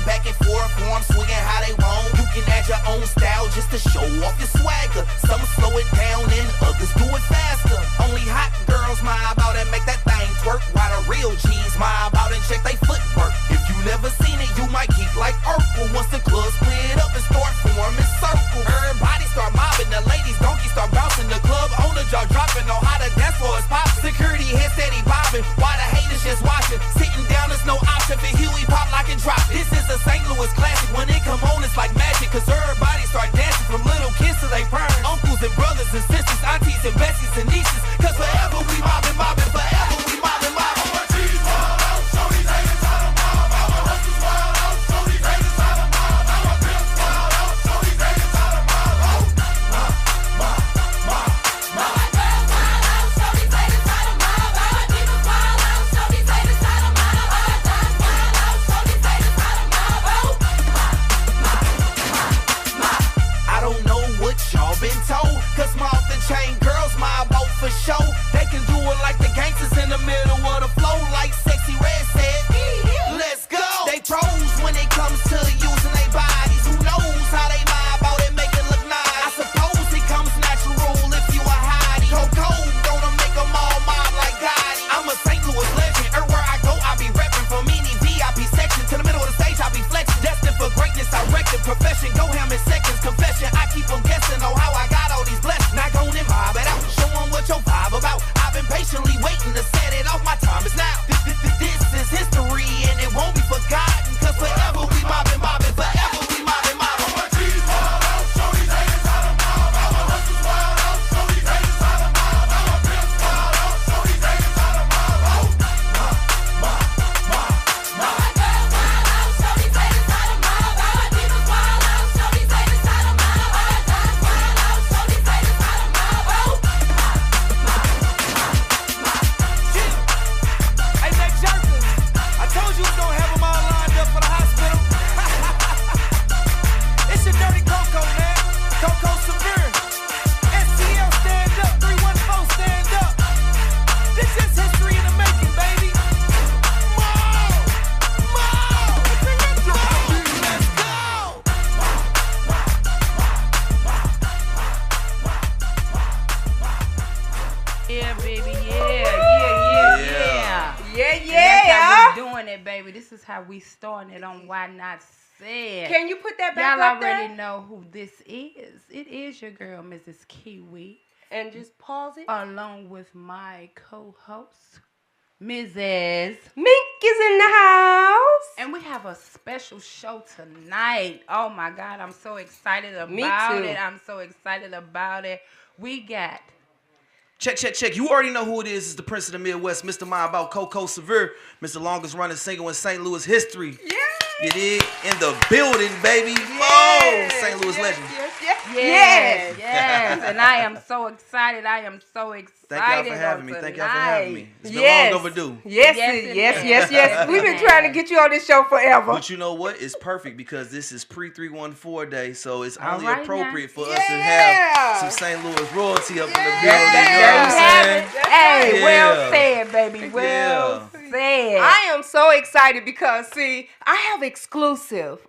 Rocking back and forth, form swinging how they want. You can add your own style just to show off your swagger. Some slow it down and others do it faster. Only hot girls mob out and make that thing twerk, while the real G's mob out and check they footwork. If you never seen it, you might keep like Urkel. Once the club split up and start forming circles, everybody start mobbing, the ladies donkey start bouncing. The club owner jaw dropping on how to dance for his pop. Security head steady bobbing while the haters just watching. Sitting down is no option for Huey pop, lock and drop. This is a St. Louis classic. When it come on, it's like magic, cause everybody start dancing from little kids to they parents, uncles and brothers and sisters, aunties and besties and nieces. Cause forever we mobbing, mobbing, forever we mobbing, mobbing. Cause my off the chain girls my boat for show. They can do it like the gangsters in the middle of the flow, like Sexy Red said. Let's go. They pros when it comes to using their bodies. Who knows how they mob out and make it look nice? I suppose it comes natural if you a hottie. Coco gonna make them all mob like Gotti. I'm a St. Louis legend. Everywhere I go I be repping. From any VIP section to the middle of the stage I be flexing. Destined for greatness, I wrecked the profession. Go ham in seconds, confession. I keep them guessing on how I got all these blessings. Not gon' and mob it out, show them what your vibe about. I've been patiently waiting to set it off, my time is now. This is history and it won't be forgotten. Cause forever we mobbing, mobbing, forever we mobbing, mobbing. This is how we starting it on Why Not Said. Can you put that back Y'all up there? already know who this is. It is your girl, Mrs. Kiwi. And just pause it. Along with my co-host, Mrs. Mink is in the house. And we have a special show tonight. Oh my God, I'm so excited about it. I'm so excited about it. We got... Check. You already know who it is. It's the Prince of the Midwest, Mr. About Coco See, Mr. Longest running single in St. Louis history. Yeah. It is in the building, baby. Yes. Oh, St. Louis legend. Yes. And I am so excited. Thank y'all for having me. It's been long overdue. Yes. We've been trying to get you on this show forever. But you know what? It's perfect because this is pre-314 day, so it's only appropriate for us to have some St. Louis royalty up in the building. You know what I'm saying? Hey, well said, baby. Well said. I am so excited because, see, I have exclusive.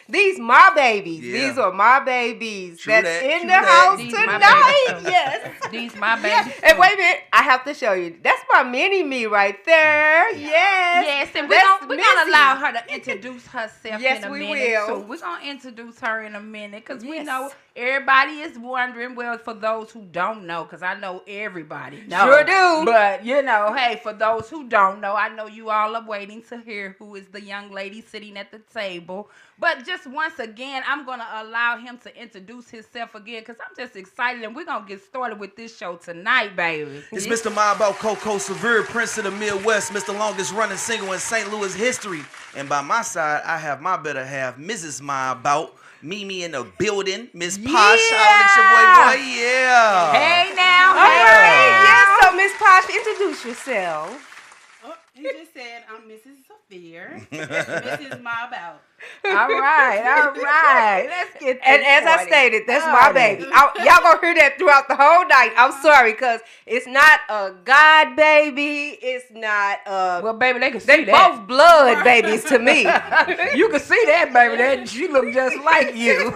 These my babies. Yeah. These are my babies True that's that. in the house These tonight. Yes. These my babies. Yeah. And wait a minute, I have to show you. That's my mini me right there. Yes. And we're gonna allow her to introduce herself in a minute. Will. So we're gonna introduce her in a minute because we know everybody is wondering. Well, for those who don't know, because I know everybody knows. Sure do. But hey, for those who don't know, I know you all are waiting to hear who is the young lady sitting at the table. But just once again, I'm gonna allow him to introduce himself again because I'm just excited and we're gonna get started with this show tonight, baby. It's Mr. About Coco See, Prince of the Midwest, Mr. Longest running single in St. Louis history. And by my side, I have my better half, Mrs. About. Mimi in the building, Miss Posh, holla at your boy, Hey now, all right. Yes, so Miss Posh, introduce yourself. You just said I'm Mrs. Sophia. This is my about. All right. Let's get this And as I party stated, that's my started. baby. Y'all gonna hear that throughout the whole night. I'm sorry, because it's not a God baby. It's not Well, baby, they can see they that. both blood babies to me. You can see that, baby. That she look just like you.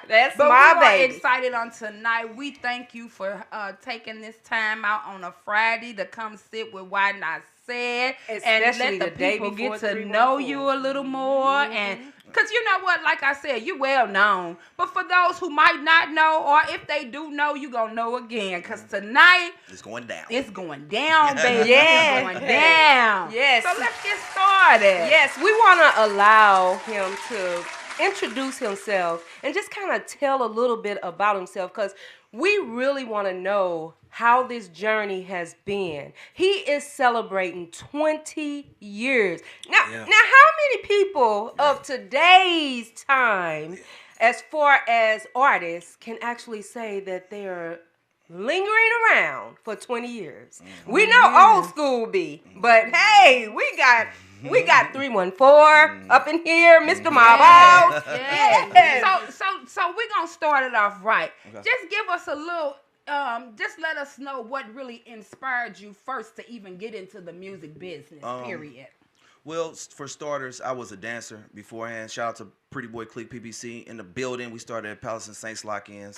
That's But my we are baby. excited on tonight. We thank you for taking this time out on a Friday to come sit with Why Not Said and Especially let the the day people before get to know 314. you a little more. And because you know what, like I said, you well known. But for those who might not know, or if they do know, you gonna know again. Because tonight It's going down. it's going down, baby. Yes. It's going down. Yes. So let's get started. Yes, we want to allow him to introduce himself and just kind of tell a little bit about himself, because we really want to know how this journey has been. He is celebrating 20 years. Now, how many people of today's time, as far as artists, can actually say that they're lingering around for 20 years? We know old school be, but hey, we got 314 up in here, Mr. Marble. Yes. So we're gonna start it off right. Okay. Just give us a little just let us know what really inspired you first to even get into the music business, period. Well, for starters, I was a dancer beforehand. Shout out to Pretty Boy Click PPC in the building. We started at Palace and Saints Lock-ins.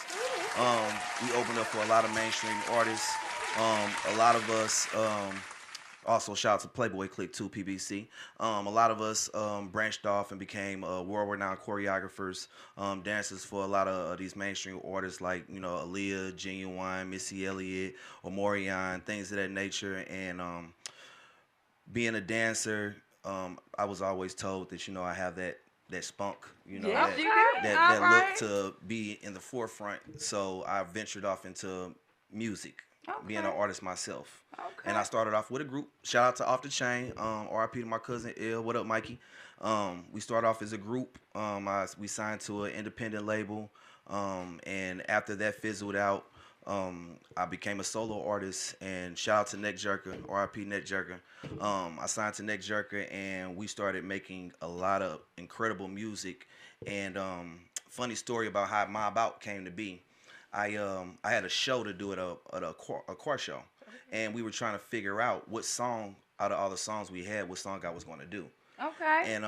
We opened up for a lot of mainstream artists. A lot of us, also shout out to Playboy Click 2 PBC. A lot of us branched off and became world-renowned choreographers, dancers for a lot of these mainstream artists like, you know, Aaliyah, Genuine, Missy Elliott, Omarion, things of that nature. And being a dancer, I was always told that, you know, I have that spunk, you know, Yes, that, you do. that All look right. to be in the forefront. So I ventured off into music, being an Okay. artist myself. Okay. And I started off with a group. Shout out to Off the Chain. RIP to my cousin L. What up, Mikey? We started off as a group. We signed to an independent label. And after that fizzled out, I became a solo artist. And shout out to Neck Jerker, RIP Neck Jerker. I signed to Neck Jerker, and we started making a lot of incredible music. And funny story about how My About came to be. I had a show to do at a choir show, and we were trying to figure out what song out of all the songs we had, what song I was going to do. Okay. And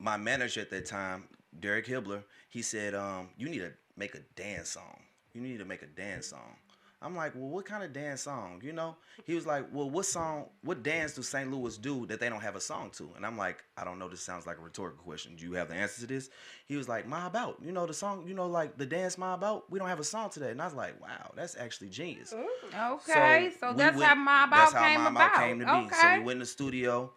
my manager at that time, Derek Hibbler, he said, "You need to make a dance song. You need to make a dance song." I'm like, "Well, what kind of dance song? You know?" He was like, "Well, what dance do St. Louis do that they don't have a song to?" And I'm like, "I don't know. This sounds like a rhetorical question. Do you have the answer to this?" He was like, "My About. You know the song, you know, like the dance My About? We don't have a song today." And I was like, "Wow, that's actually genius." Okay. So we that's went- how My About that's how came My about. About came to be. Okay. So we went in the studio,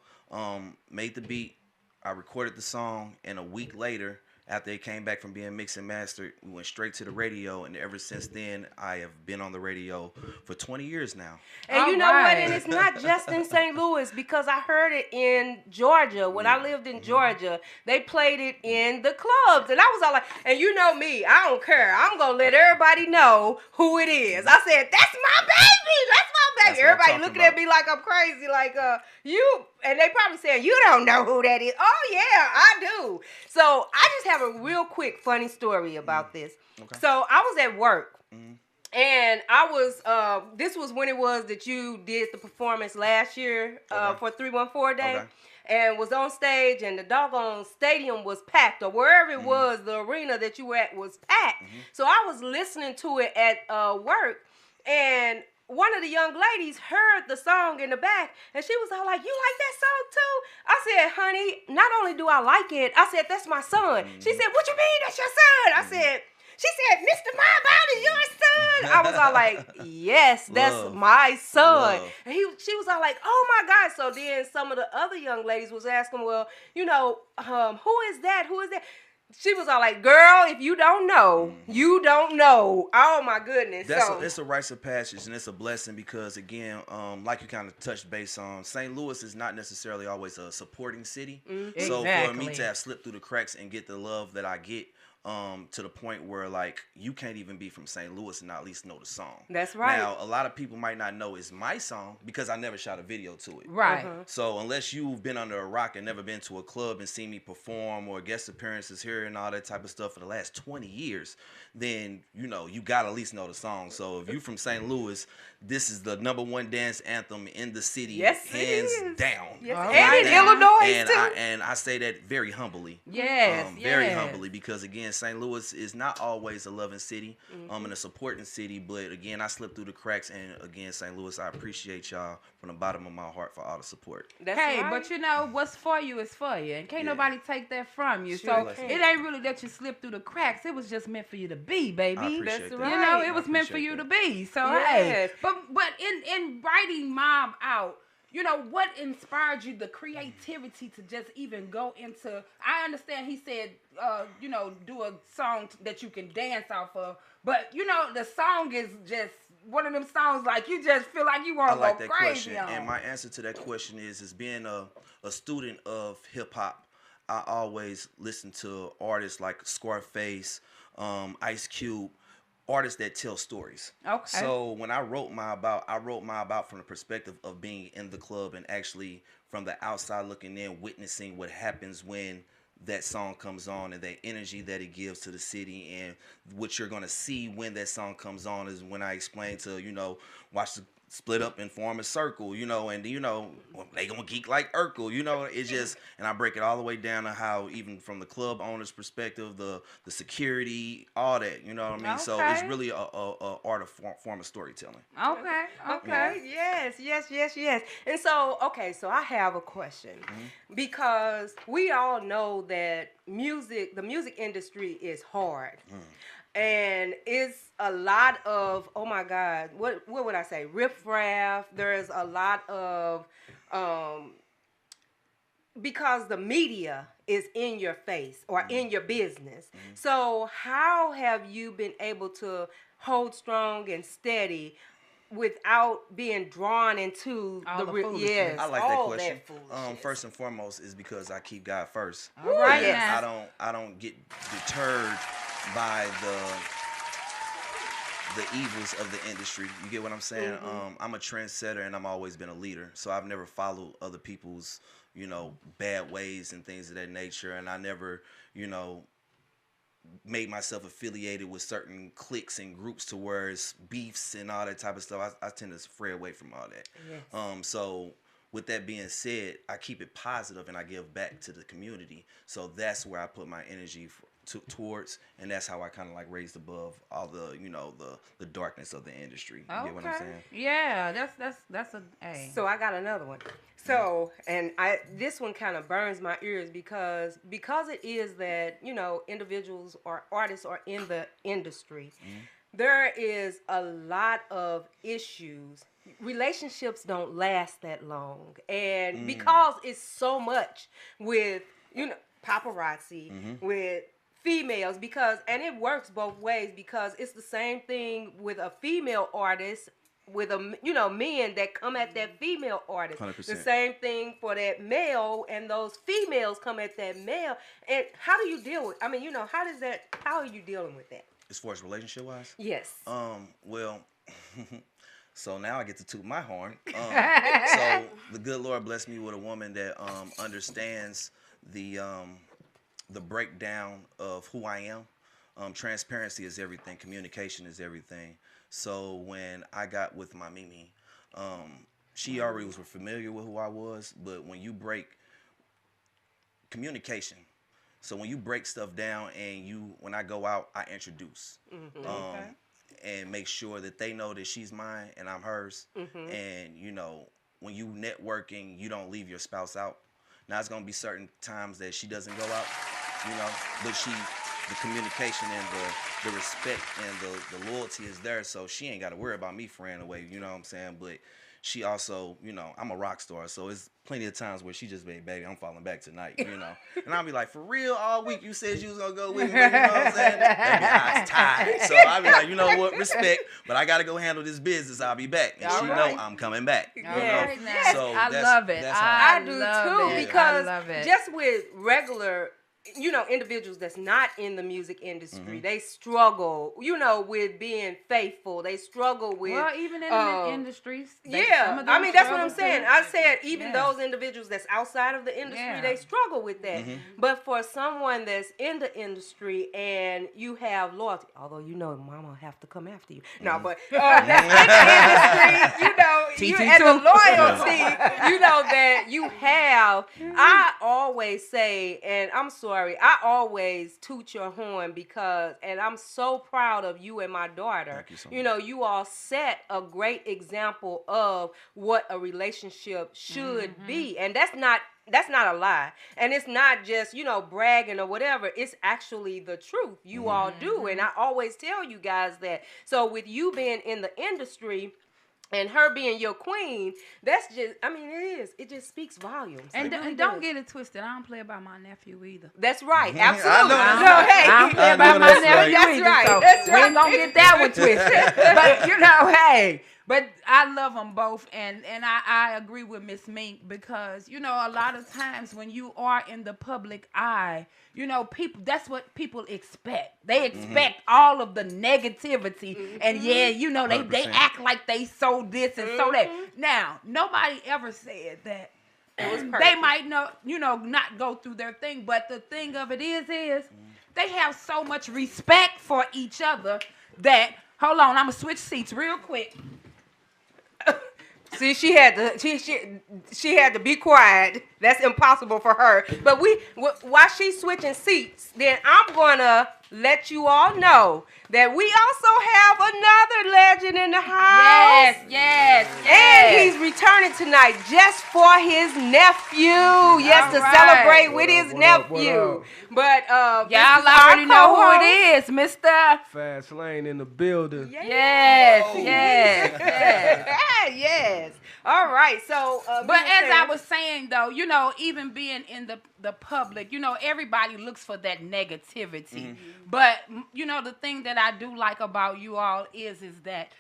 made the beat. I recorded the song, and a week later, after it came back from being mixed and mastered, we went straight to the radio, and ever since then, I have been on the radio for 20 years now. And you know what? And it's not just in St. Louis, because I heard it in Georgia. When I lived in Georgia, they played it in the clubs. And I was all like, and you know me, I don't care. I'm going to let everybody know who it is. I said, that's my baby. That's my baby. That's what I'm Everybody talking looking about. at me like I'm crazy. Like, you. And they probably saying, you don't know who that is. Oh, yeah, I do. So I just have a real quick funny story about this. Okay. So I was at work. And I was, this was when it was that you did the performance last year for 314 Day. Okay. And was on stage, and the doggone stadium was packed, or wherever it was, the arena that you were at was packed. So I was listening to it at work, and one of the young ladies heard the song in the back, and she was all like, "You like that song too?" I said, "Honey, not only do I like it, I said, that's my son." She said, "What you mean that's your son?" I said, she said, "Mr. My About is your son." I was all like, "Yes, that's Love. my son." Love. And she was all like, "Oh my God." So then some of the other young ladies was asking, "Well, you know, who is that? Who is that?" She was all like, "Girl, if you don't know, you don't know." Oh my goodness. It's a rites of passage, and it's a blessing because, again, like you kind of touched base on, St. Louis is not necessarily always a supporting city. So for me Exactly. to have slipped through the cracks and get the love that I get, to the point where like you can't even be from St. Louis and not at least know the song. That's right. Now, a lot of people might not know it's my song because I never shot a video to it. Right. So unless you've been under a rock and never been to a club and seen me perform or guest appearances here and all that type of stuff for the last 20 years, then you gotta at least know the song. So if you from St. Louis, this is the #1 dance anthem in the city, Yes, hands it is. down. Yes, All and right in now. Illinois too. And I say that very humbly. Yes, Very yes. humbly, because again, St. Louis is not always a loving city, and a supporting city. But again, I slipped through the cracks, and again, St. Louis, I appreciate y'all from the bottom of my heart for all the support. That's Hey, right. but you know what's for you is for you, and can't Yeah. nobody take that from you. Sure So can't. it ain't really that you slipped through the cracks. It was just meant for you to be, baby. I appreciate That's that. right. You know, I it was meant for appreciate you to that. be. So Yes. hey, but in writing Mob Out, you know, what inspired you, the creativity to just even go into, I understand he said, do a song that you can dance off of, but, you know, the song is just one of them songs like you just feel like you want I to like go that crazy question, on. and my answer to that question is being a student of hip hop, I always listen to artists like Scarface, Ice Cube, artists that tell stories. Okay. So when I wrote my about from the perspective of being in the club and actually from the outside looking in, witnessing what happens when that song comes on and that energy that it gives to the city. And what you're gonna see when that song comes on is when I explain to, watch the split up and form a circle, and they gonna geek like Urkel, it's just, and I break it all the way down to how even from the club owner's perspective, the security, all that, you know what I mean? So it's Okay. really a art of form of storytelling. Okay. Yes. And so, so I have a question, because we all know that the music industry is hard. And it's a lot of, oh my God, what would I say? Riffraff. There's a lot of, because the media is in your face or in your business. So how have you been able to hold strong and steady without being drawn into All the foolishness? yes, I like that all question. that foolishness. First and foremost is because I keep God first. All right. Yes. now. I don't get deterred by the evils of the industry. You get what I'm saying? I'm a trendsetter and I've always been a leader. So I've never followed other people's, bad ways and things of that nature. And I never, made myself affiliated with certain cliques and groups to where it's beefs and all that type of stuff. I tend to stray away from all that. Yes. So with that being said, I keep it positive and I give back to the community. So that's where I put my energy towards, and that's how I kind of like raised above all the the darkness of the industry. You get what I'm saying? Yeah, that's a hey. So I got another one. So, and this one kind of burns my ears because it is that, individuals or artists are in the industry. There is a lot of issues. Relationships don't last that long. And because it's so much with, paparazzi, with females, and it works both ways, because it's the same thing with a female artist with men that come at that female artist. 100%. The same thing for that male, and those females come at that male. And how do you deal with, how are you dealing with that? As far as relationship wise? Yes. Well, so now I get to toot my horn. So the good Lord blessed me with a woman that understands the breakdown of who I am. Transparency is everything. Communication is everything. So when I got with my Mimi, she already was familiar with who I was, but when you break communication, so when you break stuff down and when I go out, I introduce. And make sure that they know that she's mine and I'm hers. And, when you networking, you don't leave your spouse out. Now, it's going to be certain times that she doesn't go out, but the communication and the respect and the loyalty is there, so she ain't got to worry about me fraying away, you know what I'm saying? But she also, I'm a rock star, so it's plenty of times where she just be, baby, I'm falling back tonight, And I'll be like, for real, all week you said you was going to go with me, you know what I'm saying? That be eyes tired. So I'll be like, you know what, respect, but I got to go handle this business. I'll be back. And she know I'm coming back. Yes. Yes. So I love it. that's how I do too, because I love it. just with regular individuals that's not in the music industry, they struggle, with being faithful. They struggle with even in the industries. I mean, that's what I'm saying. I said even those individuals that's outside of the industry, they struggle with that. But for someone that's in the industry and you have loyalty, although mama have to come after you. No, but that's in the industry, you and the loyalty, that you have. I always say, and I'm sorry, I always toot your horn and I'm so proud of you and my daughter. Thank you so much. You all set a great example of what a relationship should be. And that's not a lie. And it's not just, bragging or whatever. It's actually the truth. You all do. And I always tell you guys that. So with you being in the industry and her being your queen, that's just, it is. It just speaks volumes. And don't get it twisted. I don't play about my nephew either. That's right. Absolutely. I don't play about my nephew either. Right. So That's right. We ain't going to get that one twisted. But, but I love them both. And I agree with Miss Mink because, a lot of times when you are in the public eye, people, that's what people expect. They expect all of the negativity. And they act like they sold this and so that. Now, nobody ever said that. They might not go through their thing, but the thing of it is they have so much respect for each other that, hold on, I'm going to switch seats real quick. See, she had to be quiet. That's impossible for her. But while she's switching seats, then I'm gonna let you all know that we also have another legend in the house. Yes. And he's returning tonight just for his nephew. Yes, to celebrate with his nephew. But y'all already know who it is, Mr. Fast Lane in the building. Yes. All right. So, but as I was saying though, even being in the public, everybody looks for that negativity. But the thing that I do like about you all is that,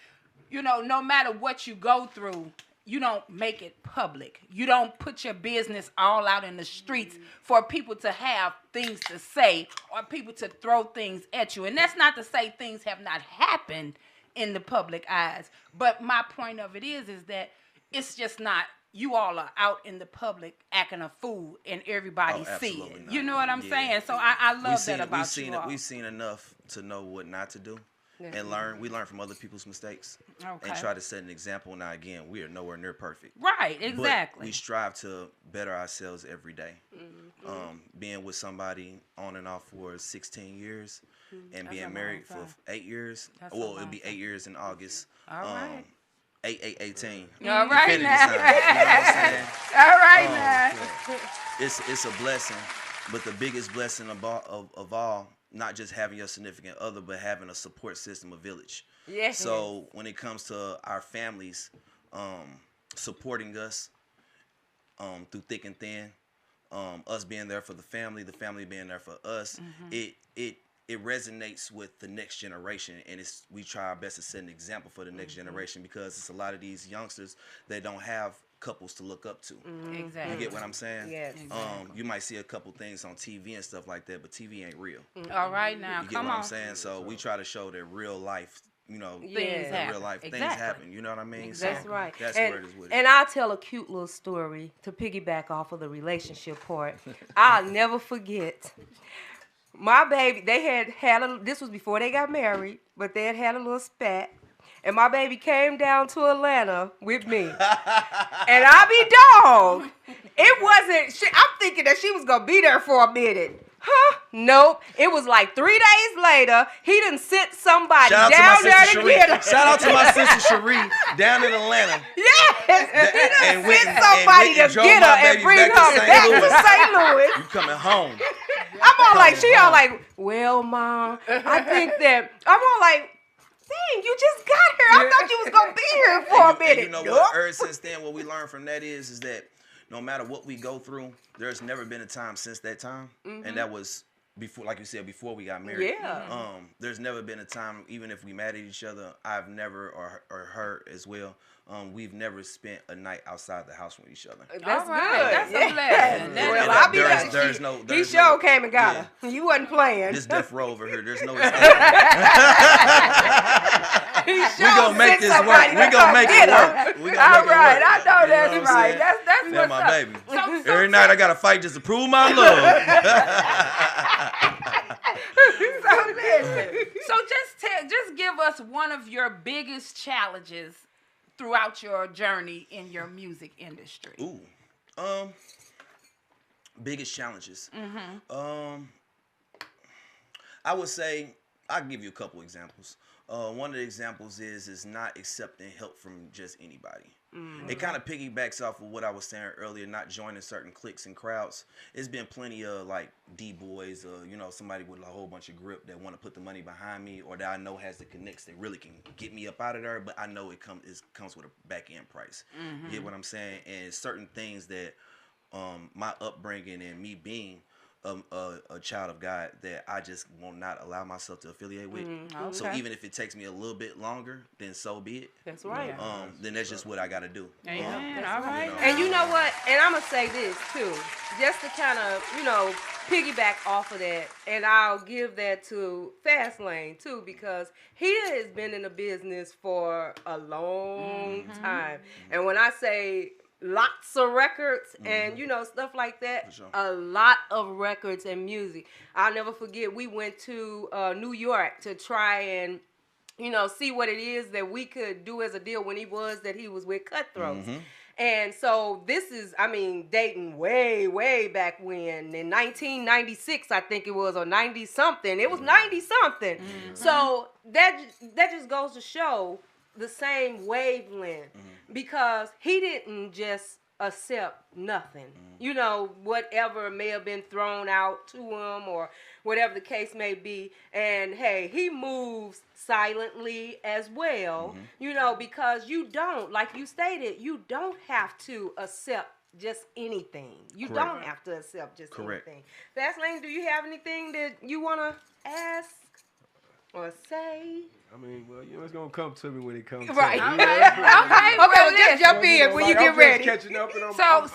no matter what you go through, you don't make it public. You don't put your business all out in the streets for people to have things to say or people to throw things at you. And that's not to say things have not happened in the public eyes. But my point of it is that it's just not, you all are out in the public acting a fool and everybody see it. Not. You know what I'm saying? So I love that about you all. We've seen enough to know what not to do. And we learn from other people's mistakes and try to set an example. Now, again, we are nowhere near perfect. Right, exactly. But we strive to better ourselves every day. Being with somebody on and off for 16 years and being married for 8 years. It'll be 8 years in August. All right. 8/8/18. All right now. You know what I'm saying? All right now. It's a blessing, but the biggest blessing of all, not just having your significant other, but having a support system, a village. Yes. So when it comes to our families supporting us through thick and thin, us being there for the family being there for us, it resonates with the next generation, and we try our best to set an example for the next generation because it's a lot of these youngsters that don't have couples to look up to. Exactly. You get what I'm saying? Yes. You might see a couple things on TV and stuff like that, but TV ain't real. All right now, You get what I'm saying? So we try to show that real life, things happen. real life things happen. You know what I mean? That's so right. That's where it is with it. And I'll tell a cute little story to piggyback off of the relationship part. I'll never forget. My baby, they had this was before they got married, but they had a little spat. And my baby came down to Atlanta with me. And I be dog. It wasn't, I'm thinking that she was going to be there for a minute. Nope. It was like 3 days later, he done sent somebody down there to get her. Shout out to my sister Cherie down in Atlanta. Yes. He done sent somebody to get her and bring her back to St. Louis. You coming home. I'm all like, she all like, well, Mom, I think that, I'm all like, dang, you just got here. I thought you was going to be here for a minute. You know what? Ever since then, what we learned from that is that no matter what we go through, there's never been a time since that time. And that was before, like you said, before we got married. Yeah. There's never been a time, even if we mad at each other, I've never, or her as well, we've never spent a night outside the house with each other. That's right, good. that's a blessing. Well, I'll be There's- back. there's no- He there's sure no- came and got her. You wasn't playing. This death row over here, there's no escape. He We sure gonna make sent this somebody work. We to gonna come make get it her. work. We gonna All make it right, work. I know You that's what I'm right. saying? That's That's what's my up. baby. Every night I gotta fight just to prove my love. So just give us one of your biggest challenges throughout your journey in your music industry. Ooh, biggest challenges. I would say I'll give you a couple examples. One of the examples is not accepting help from just anybody. It kind of piggybacks off of what I was saying earlier, not joining certain cliques and crowds. It's been plenty of like D-boys, somebody with a whole bunch of grip that want to put the money behind me, or that I know has the connects that really can get me up out of there, but I know it comes with a back end price. You get what I'm saying? And certain things that my upbringing and me being a child of God, that I just will not allow myself to affiliate with. So even if it takes me a little bit longer, then so be it. That's right. Then that's just what I got to do. Amen. All right. And you know what? And I'm going to say this too, just to kind of, piggyback off of that. And I'll give that to Fastlane too, because he has been in the business for a long time. And when I say lots of records and stuff like that, sure. a lot of records and music. I'll never forget, we went to New York to try and see what it is that we could do as a deal when he was with Cutthroats. And so this is, dating way back when, in 1996, I think it was, or 90 something. It was 90 something. So that just goes to show the same wavelength, because he didn't just accept nothing. Whatever may have been thrown out to him or whatever the case may be. And hey, he moves silently as well, because you don't, like you stated, you don't have to accept just anything. You Correct. don't have to accept just Correct. anything. Fastlane, do you have anything that you want to ask or say? It's gonna come to me when it comes. Right. To me. Okay, Well, just jump in when you I'm get just ready. Catching up and So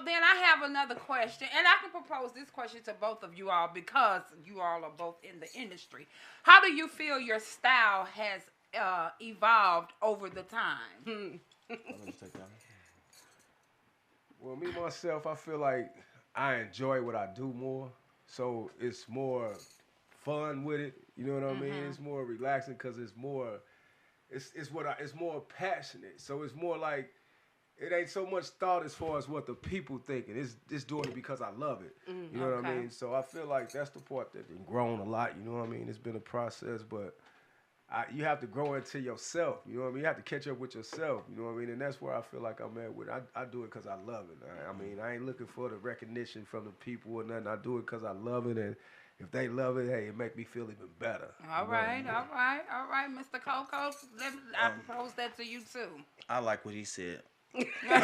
then I have another question, and I can propose this question to both of you all because you all are both in the industry. How do you feel your style has evolved over the time? Well, me myself, I feel like I enjoy what I do more, so it's more fun with it. You know what I mean? It's more relaxing because it's more passionate. So it's more like it ain't so much thought as far as what the people thinking. It's doing it because I love it. You know what I mean? So I feel like that's the part that's grown a lot. You know what I mean? It's been a process, but you have to grow into yourself. You know what I mean? You have to catch up with yourself. You know what I mean? And that's where I feel like I'm at with it. I do it because I love it. I ain't looking for the recognition from the people or nothing. I do it because I love it, and if they love it, hey, it make me feel even better. All right, Mr. Coco. I propose that to you too. I like what he said. This ain't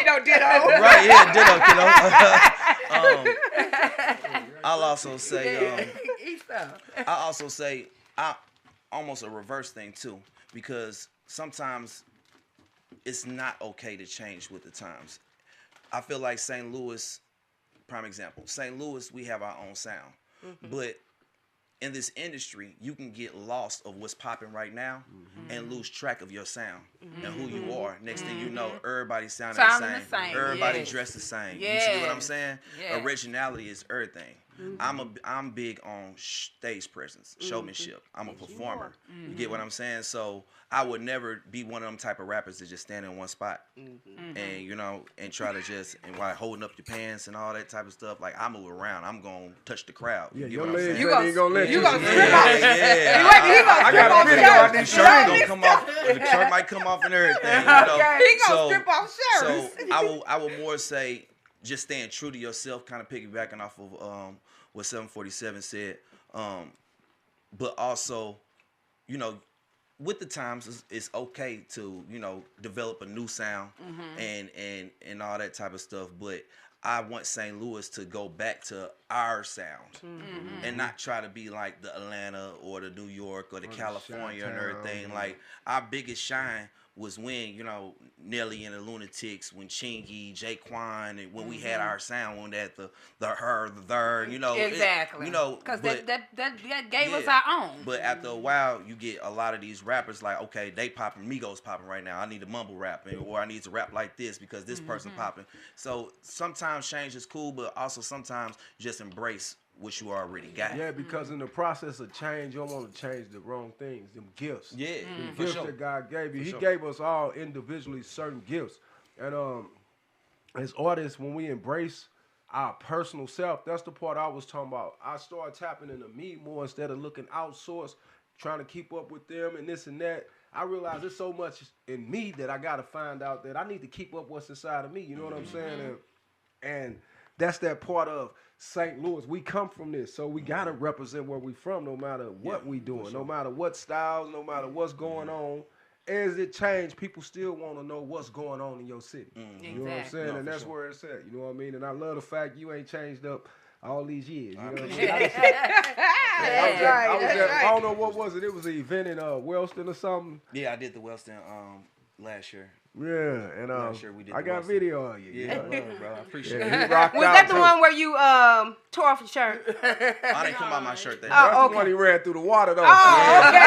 no ditto. Right, yeah, ditto, I'll also say, I almost a reverse thing too, because sometimes it's not okay to change with the times. I feel like St. Louis, prime example. St. Louis, we have our own sound, but in this industry, you can get lost of what's popping right now and lose track of your sound and who you are. Next thing you know, everybody sounding the same. Everybody dressed the same. You see what I'm saying? Yes. Originality is everything. I'm big on stage presence, showmanship. I'm a performer. You get what I'm saying? So I would never be one of them type of rappers that just stand in one spot and try to and while holding up your pants and all that type of stuff. Like, I move around. I'm gonna touch the crowd. Yeah, you your get what I'm legs saying? ain't gonna let you. You gonna strip Yeah, off. yeah. He gonna I strip got off a video shirts. of this The shirt gonna come off. The shirt might come off and everything. He gonna strip off shirts. So I will more say just staying true to yourself, kind of piggybacking off of what 747 said, but also, with the times, it's okay to develop a new sound and all that type of stuff. But I want St. Louis to go back to our sound and not try to be like the Atlanta or the New York or the California and everything. Like our biggest shine was when, you know, Nelly and the Lunatics, when Chingy, Jaquan, and when we had our sound, when that the her, the there, you know. Exactly. You know, because that gave us our own. But after a while, you get a lot of these rappers like, okay, they popping, Migos popping right now. I need to mumble rap, or I need to rap like this because this person popping. So sometimes change is cool, but also sometimes just embrace what you already got. Yeah, because in the process of change, you don't want to change the wrong things, them gifts. Yeah, the gifts that God gave you. He gave us all individually certain gifts. And as artists, when we embrace our personal self, that's the part I was talking about. I started tapping into me more instead of looking outsourced, trying to keep up with them and this and that. I realized there's so much in me that I got to find out that I need to keep up what's inside of me. You know what I'm saying? And that's that part of St. Louis. We come from this, so we got to represent where we from no matter what we doing, no matter what styles, no matter what's going on. As it changed, people still want to know what's going on in your city. You know what I'm saying? And that's where it's at. You know what I mean? And I love the fact you ain't changed up all these years. You know what I mean? I don't know what was it. It was an event in Wellston or something. Yeah, I did the Wellston last year. Yeah, and sure we did I got video of you. Yeah, bro, I appreciate it. Was that the one where you tore off your shirt? I didn't come out my shirt that That's the one he ran through the water though. Oh, okay.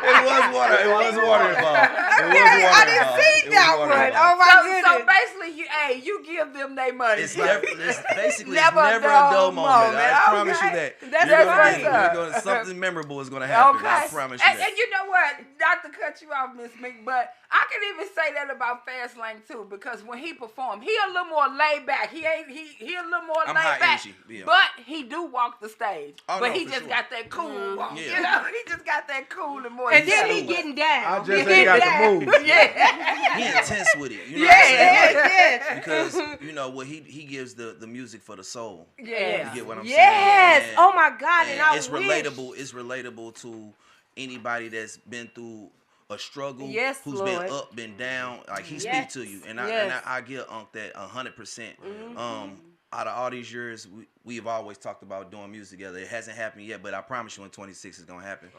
It was water. It was water involved. I didn't see that one. Oh my goodness. So basically, you give them their money. It's basically never a dull moment. I promise you that. That's something memorable is going to happen. Okay. I promise you that. And you know what? Not to cut you off, Miss Mink, but I can even say that about Fast Lane too, because when he performed, he a little more laid back. He a little more laid back. Energy, but he do walk the stage. But he just got that cool walk. Yeah. You know, he just got that cool and more. And then he getting down. I just ain't got the move. Yeah. He intense with it. You know what I'm saying? Because you know what he gives the music for the soul. Yeah. You get what I'm saying? Yes. Oh my God. And it's relatable. It's relatable to anybody that's been through a struggle, who's been up, been down. Like he speak to you, and I give Unc that 100%. Out of all these years, we've always talked about doing music together. It hasn't happened yet, but I promise you in 26 it's gonna happen.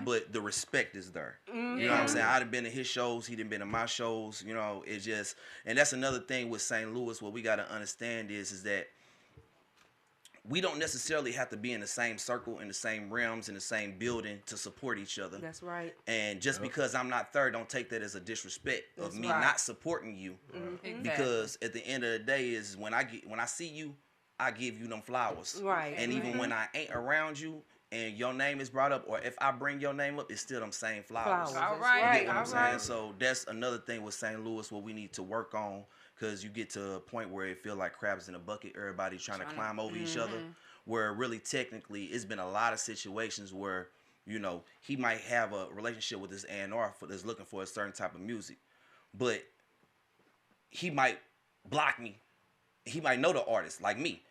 But the respect is there. You know what I'm saying? I'd have been to his shows, he done been to my shows. You know, it's just, and that's another thing with St. Louis. What we gotta understand is that we don't necessarily have to be in the same circle, in the same realms, in the same building to support each other. That's right. And just because I'm not there, don't take that as a disrespect of me not supporting you. Because at the end of the day, is when I see you, I give you them flowers. Right. And even when I ain't around you and your name is brought up, or if I bring your name up, it's still them same flowers. All right. You get what I'm saying? So that's another thing with St. Louis what we need to work on. Because you get to a point where it feel like crabs in a bucket. Everybody's trying to climb over each other. Where really technically it's been a lot of situations where, you know, he might have a relationship with this A&R that's looking for a certain type of music. But he might block me. He might know the artist like me.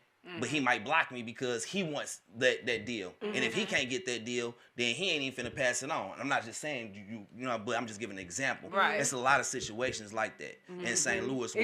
But he might block me because he wants that deal. And if he can't get that deal, then he ain't even finna pass it on. I'm not just saying you know, but I'm just giving an example. Right. It's a lot of situations like that in St. Louis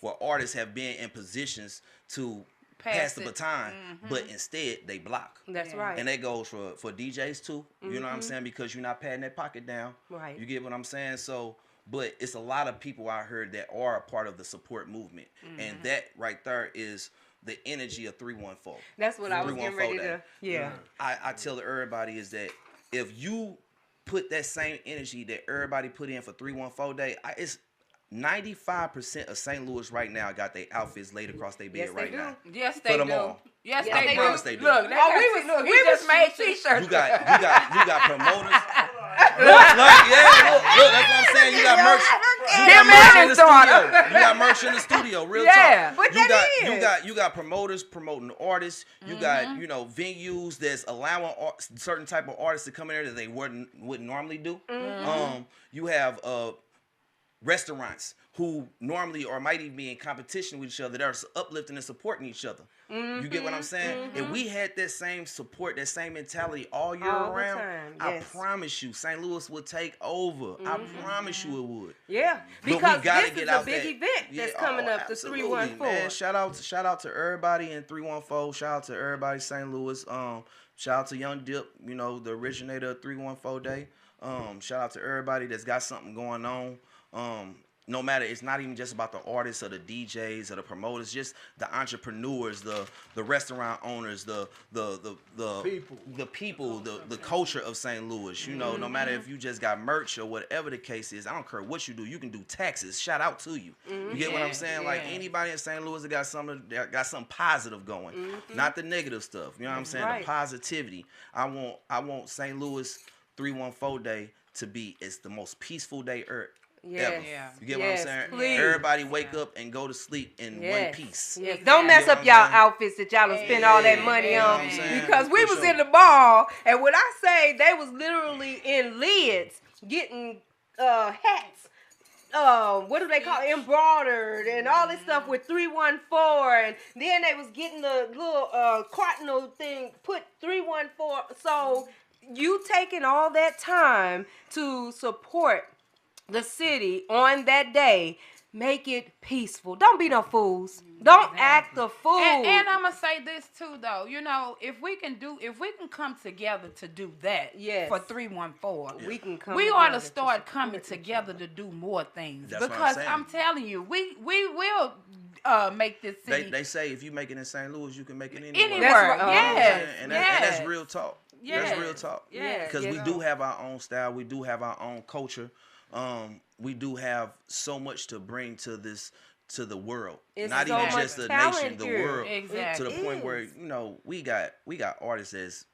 where artists have been in positions to pass the baton, but instead they block. That's right. And that goes for DJs too. You know what I'm saying? Because you're not patting that pocket down. Right. You get what I'm saying? So, but it's a lot of people out here that are a part of the support movement. And that right there is the energy of 314. That's what I was getting ready to. Yeah. I tell everybody is that if you put that same energy that everybody put in for 314 Day, it's 95% of St. Louis right now got their outfits laid across their bed right now. Yes, they do. All. Yes, I they promise do. they do. Look, we just made t-shirts. You got promoters. Look, that's what I'm saying. You got merch. You got merch in the studio. You got merch in the studio. Real talk. But you got promoters promoting artists. You got venues that's allowing certain type of artists to come in there that they wouldn't normally do. You have restaurants who normally or might even be in competition with each other, they're uplifting and supporting each other. You get what I'm saying? If we had that same support, that same mentality all year round, I promise you, St. Louis would take over. I promise you it would. Yeah, because this is a big event that's coming up, the 314. Man, shout out to everybody in 314. Shout out to everybody St. Louis. Shout out to Young Dip, you know, the originator of 314 Day. Shout out to everybody that's got something going on. No matter, it's not even just about the artists or the DJs or the promoters, just the entrepreneurs, the restaurant owners, the people, the culture of St. Louis. You know, no matter if you just got merch or whatever the case is, I don't care what you do. You can do taxes. Shout out to you. You get what I'm saying? Like anybody in St. Louis that got something positive going, not the negative stuff. You know what I'm saying? The positivity. I want St. Louis 314 Day to be the most peaceful day ever. Yes. You get what I'm saying? Please. Everybody wake up and go to sleep in one piece. Yes. Don't mess up y'all outfits that y'all done spend all that money on. Because we was in the mall, and when I say they was literally in lids getting hats. What do they call it? Embroidered and all this stuff with 314, and then they was getting the little cardinal thing, put 314. So you taking all that time to support the city on that day, make it peaceful. Don't be no fools. Don't act a fool. And I'm gonna say this too, though. You know, if we can come together to do that, for 314, we ought to start coming together to do more things. That's because I'm telling you, we will make this city. They say if you make it in St. Louis, you can make it anywhere. Yes. And that's real talk. Yes. That's real talk. Yes. Because we do have our own style. We do have our own culture. We do have so much to bring to the world. It's not so even just the nation, the world. Exactly. To the point where, you know, we got artists that's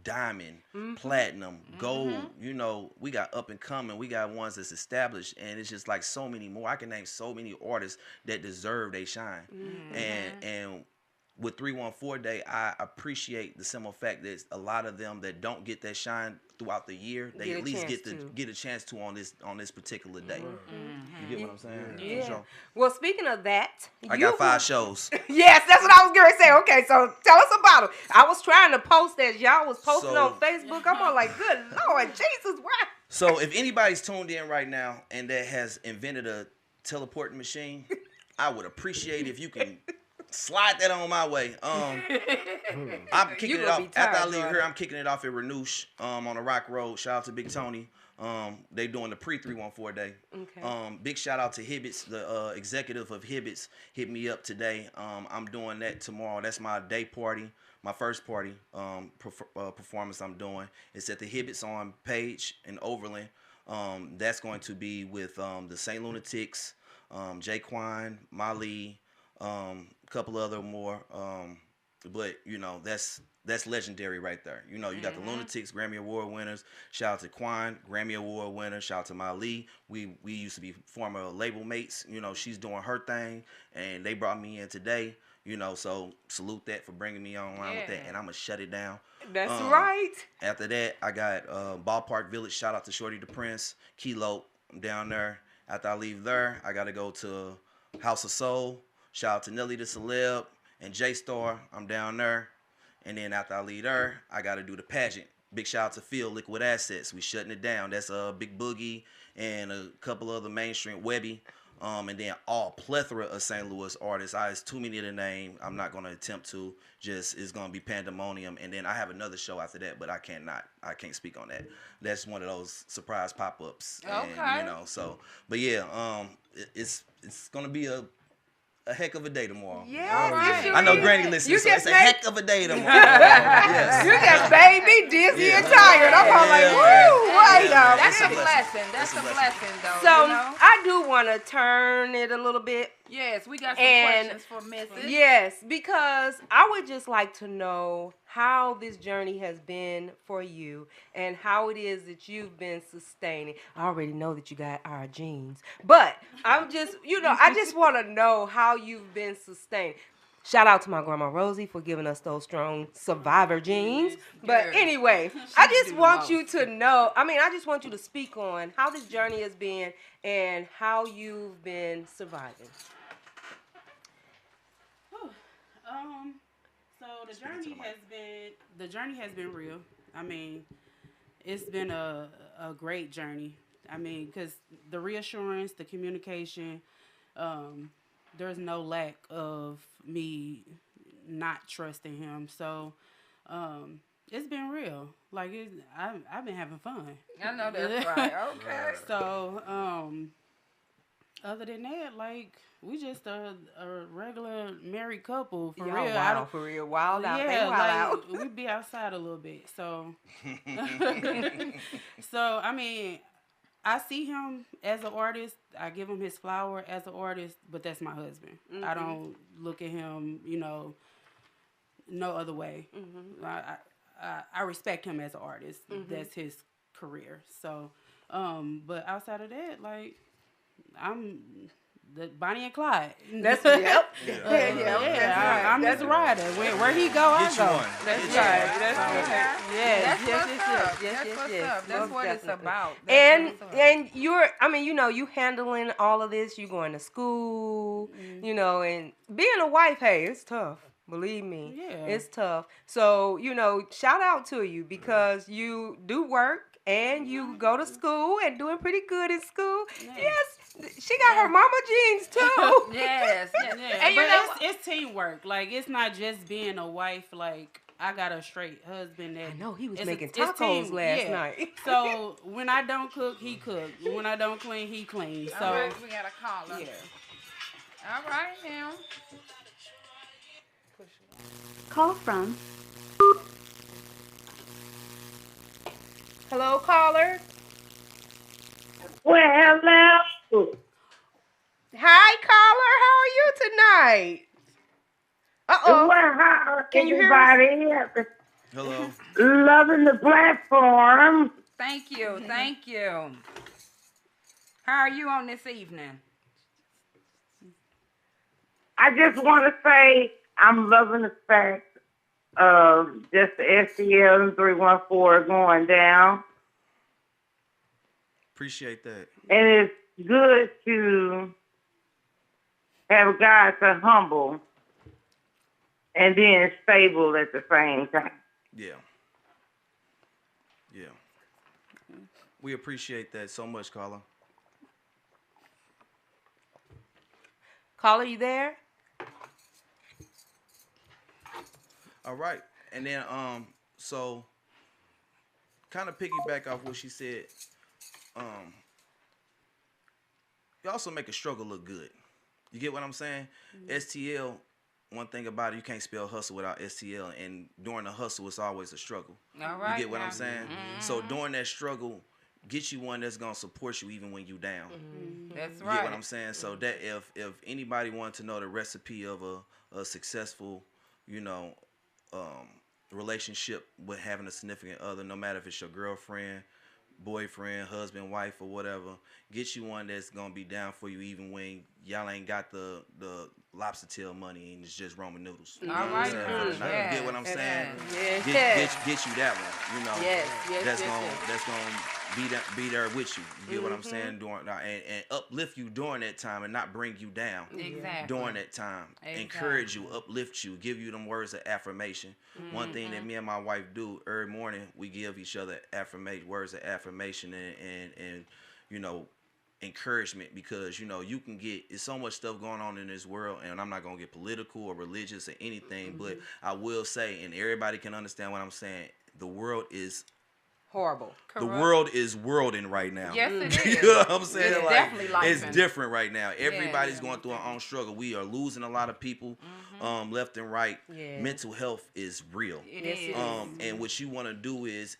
diamond, platinum, gold, you know, we got up and coming, we got ones that's established, and it's just like so many more. I can name so many artists that deserve they shine. And with 314 Day, I appreciate the simple fact that a lot of them that don't get that shine throughout the year, they at least get a chance to on this particular day. You get what I'm saying? Yeah. So, well, speaking of that, I got 5 shows. Yes, that's what I was going to say. Okay, so tell us about them. I was trying to post as y'all was posting on Facebook. I'm all like, good Lord, Jesus, why? So if anybody's tuned in right now and that has invented a teleporting machine, I would appreciate if you can slide that on my way. I'm kicking it off after I leave here. I'm kicking it off at Renouche on the Rock Road. Shout out to Big Tony. They doing the pre-314 Day. Okay. Big shout out to Hibbits, the executive of Hibbits. Hit me up today. I'm doing that tomorrow. That's my day party, my first party performance I'm doing. It's at the Hibbits on Page in Overland. That's going to be with the St. Lunatics, Jaquan, Mali, a couple other more, but you know that's legendary right there. You know, you got the Lunatics, Grammy Award winners. Shout out to Quan, Grammy Award winner. Shout out to Mali. We used to be former label mates. You know, she's doing her thing, and they brought me in today. You know, so salute that for bringing me online with that, and I'm gonna shut it down. That's right. After that, I got Ballpark Village. Shout out to Shorty the Prince, Kilo. I'm down there. After I leave there, I gotta go to House of Soul. Shout out to Nelly the Celeb and J-Star. I'm down there. And then after I leave there, I got to do the pageant. Big shout out to Phil, Liquid Assets. We shutting it down. That's Big Boogie and a couple other mainstream Webby. And then all plethora of St. Louis artists. It's too many to name. I'm not going to attempt to. Just it's going to be pandemonium. And then I have another show after that, but I can't speak on that. That's one of those surprise pop-ups. Okay. And, you know, so, but yeah, it's going to be a heck of a day tomorrow. Yeah, right. I know Granny listens, so it's a heck of a day tomorrow. Yes. You just made me dizzy and tired. I'm all like, woo, wait a minute. That's a blessing. That's a blessing, though. So, you know? I do want to turn it a little bit. Yes, we got some questions for Mrs. Yes, because I would just like to know how this journey has been for you and how it is that you've been sustaining. I already know that you got our genes, but I'm just, I just want to know how you've been sustaining. Shout out to my grandma Rosie for giving us those strong survivor genes. But girl. anyway, I just do want most. you to know, I just want you to speak on how this journey has been and how you've been surviving. So the journey has been real. I mean, it's been a great journey. I mean, because the reassurance, the communication, there's no lack of me not trusting him. So it's been real. Like I've been having fun. I know that's right. Okay. So other than that, like we just a regular married couple for real. Wow, for real, wild out. Yeah, They wild out. like we be outside a little bit. So so I mean, I see him as an artist. I give him his flower as an artist, but that's my husband. Mm-hmm. I don't look at him, no other way. Mm-hmm. I respect him as an artist. Mm-hmm. That's his career. So, but outside of that, like, I'm the Bonnie and Clyde. That's yep. I'm his rider. Where he go, I Get go. you one. That's Get you right. one. That's right. Yes, That's yes, what's yes, up. yes, That's yes, what's yes. up. That's Most what it's definitely. about. And That's what it's about. and you handling all of this. You going to school, and being a wife. Hey, it's tough. Believe me, Yeah. it's tough. So shout out to you because you do work and you go to school and doing pretty good in school. Yeah. Yes, she got her mama jeans too. Yes. Yeah, And you but know, it's teamwork. Like it's not just being a wife. Like I got a straight husband that I know he was it's making it's tacos last night. So when I don't cook, he cook. When I don't clean, he cleans. So all right, we got a caller. yeah. All right now. Call from Hello, caller. Well, hello. Hi, caller. How are you tonight? Uh-oh. Well, how Can you hear us? everybody? Hello. Loving the platform. Thank you. Thank you. How are you on this evening? I just want to say I'm loving the fact of just the STL and 314 going down. Appreciate that. And it's good to have God so humble and then stable at the same time. Yeah. Yeah. We appreciate that so much, Carla. Caller, you there? All right. And then so kind of piggyback off what she said, you also make a struggle look good. You get what I'm saying? Mm-hmm. STL, one thing about it, you can't spell hustle without STL, and during the hustle it's always a struggle. All right. You get what I'm saying? Mm-hmm. So during that struggle, get you one that's gonna support you even when you down. Mm-hmm. That's You right. get what I'm saying? So that if anybody wanted to know the recipe of a successful, relationship with having a significant other, no matter if it's your girlfriend, boyfriend, husband, wife, or whatever, get you one that's gonna be down for you even when y'all ain't got the lobster tail money and it's just Roman noodles. You know what I'm saying? Yes. You get what I'm saying? Yes. Get you that one. Yes. That's gonna be there with you. You get what I'm saying? During and uplift you during that time and not bring you down. Exactly. During that time. Exactly. Encourage you, uplift you, give you them words of affirmation. One thing that me and my wife do every morning, we give each other words of affirmation and encouragement, because you can get, it's so much stuff going on in this world, and I'm not gonna get political or religious or anything, but I will say, and everybody can understand what I'm saying, the world is Horrible. the world is worlding right now. Yes, it is. You know what I'm saying? It's like, definitely life. it's different right now. Everybody's Yeah. going through our own struggle. We are losing a lot of people, left and right. Yeah. Mental health is real. It Yes, is. it is. And what you want to do is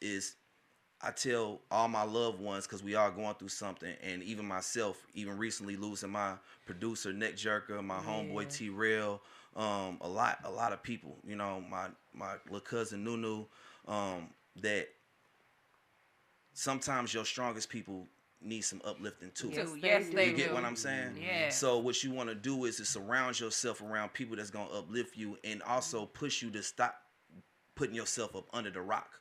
I tell all my loved ones, because we are going through something, and even myself, even recently losing my producer Neck Jerker, my homeboy T-Rail, a lot of people, my little cousin Nunu, that sometimes your strongest people need some uplifting too. Yes, they You get do. what I'm saying? Yeah. So what you want to do is to surround yourself around people that's gonna uplift you and also push you to stop putting yourself up under the rock.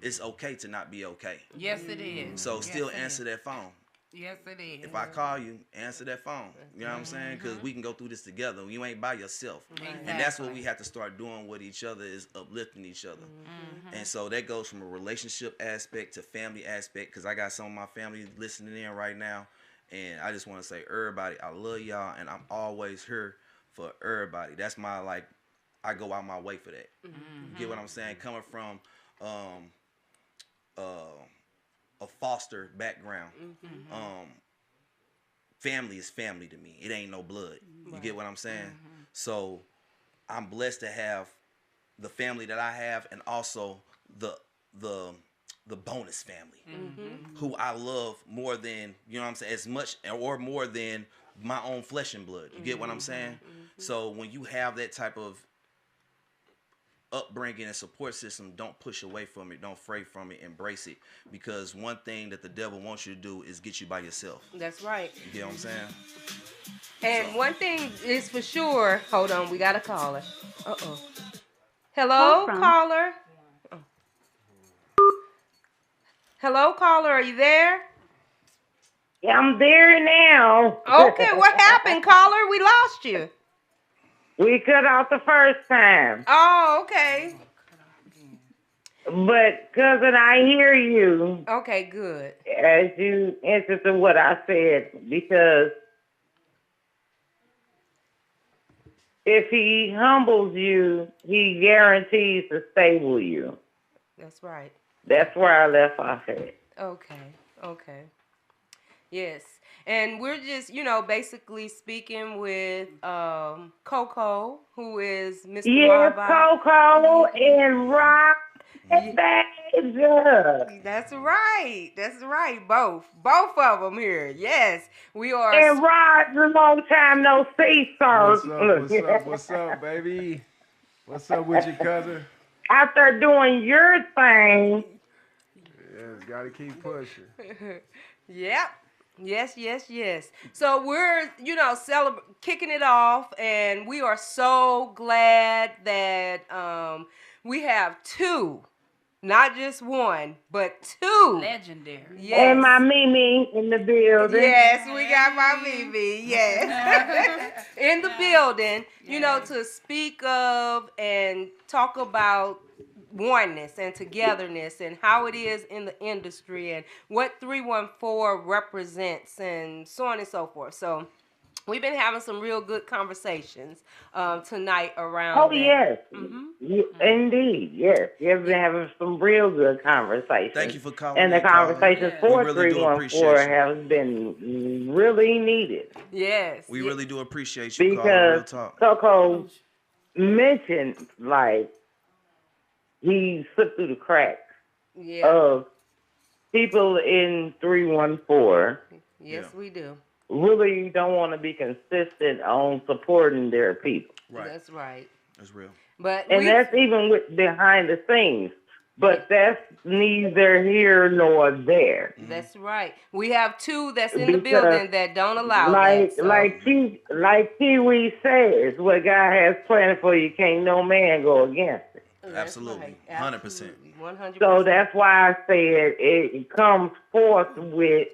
It's okay to not be okay. Yes, it is. So Yes, still it answer is. that phone. Yes, it is. If I call you, answer that phone. You know what I'm saying? Because we can go through this together. You ain't by yourself. Exactly. And that's what we have to start doing with each other is uplifting each other. And so that goes from a relationship aspect to family aspect because I got some of my family listening in right now. And I just want to say, everybody, I love y'all. And I'm always here for everybody. That's my, like, I go out my way for that. You get what I'm saying? Coming from a foster background, family is family to me. It ain't no blood. You get what I'm saying? So I'm blessed to have the family that I have, and also the bonus family, who I love more than, you know what I'm saying, as much or more than my own flesh and blood. You get what I'm saying? So when you have that type of upbringing and support system, don't push away from it, don't fray from it, embrace it, because one thing that the devil wants you to do is get you by yourself. That's right. You get what I'm saying? And one thing is for sure. Hold on, we got a caller. Hello, caller. Hello, caller. Are you there? Yeah, I'm there now. Okay, what happened, caller? We lost you. We cut off the first time. Oh, okay. But, cousin, I hear you Okay, good. as you answer to what I said, because if he humbles you, he guarantees to stable you. That's right. That's where I left off at. Okay. Yes. And we're just, basically speaking with Coco, who is Mr. Yes, Marva. Coco and Rob and Deja. That's right. Both of them here. Yes, we are. And Rod's a long time no see, sir. What's up, baby? What's up with you, cousin? After doing your thing. Yes, gotta keep pushing. Yep. Yes. So we're, kicking it off, and we are so glad that we have two, not just one, but two. Legendary. Yes. And my Mimi in the building. Yes, we got my Mimi. Yes. In the building, to speak of and talk about oneness and togetherness and how it is in the industry and what 314 represents and so on and so forth. So we've been having some real good conversations tonight around that. Yes. Indeed, yes. You've been having some real good conversations. Thank you for calling. And the conversations for We really do 314 have been really needed. Yes. We really do appreciate you calling. Real talk. Coco mentioned, he slipped through the cracks of people in 314. Yes, we do. Really don't want to be consistent on supporting their people. Right. That's right. That's real. And that's even with behind the scenes. But that's neither here nor there. That's right. We have two that's in the building that don't allow that. So. Like Kiwi says, what God has planned for you, can't no man go against it. Absolutely. 100%. 100%. So that's why I said it comes forth with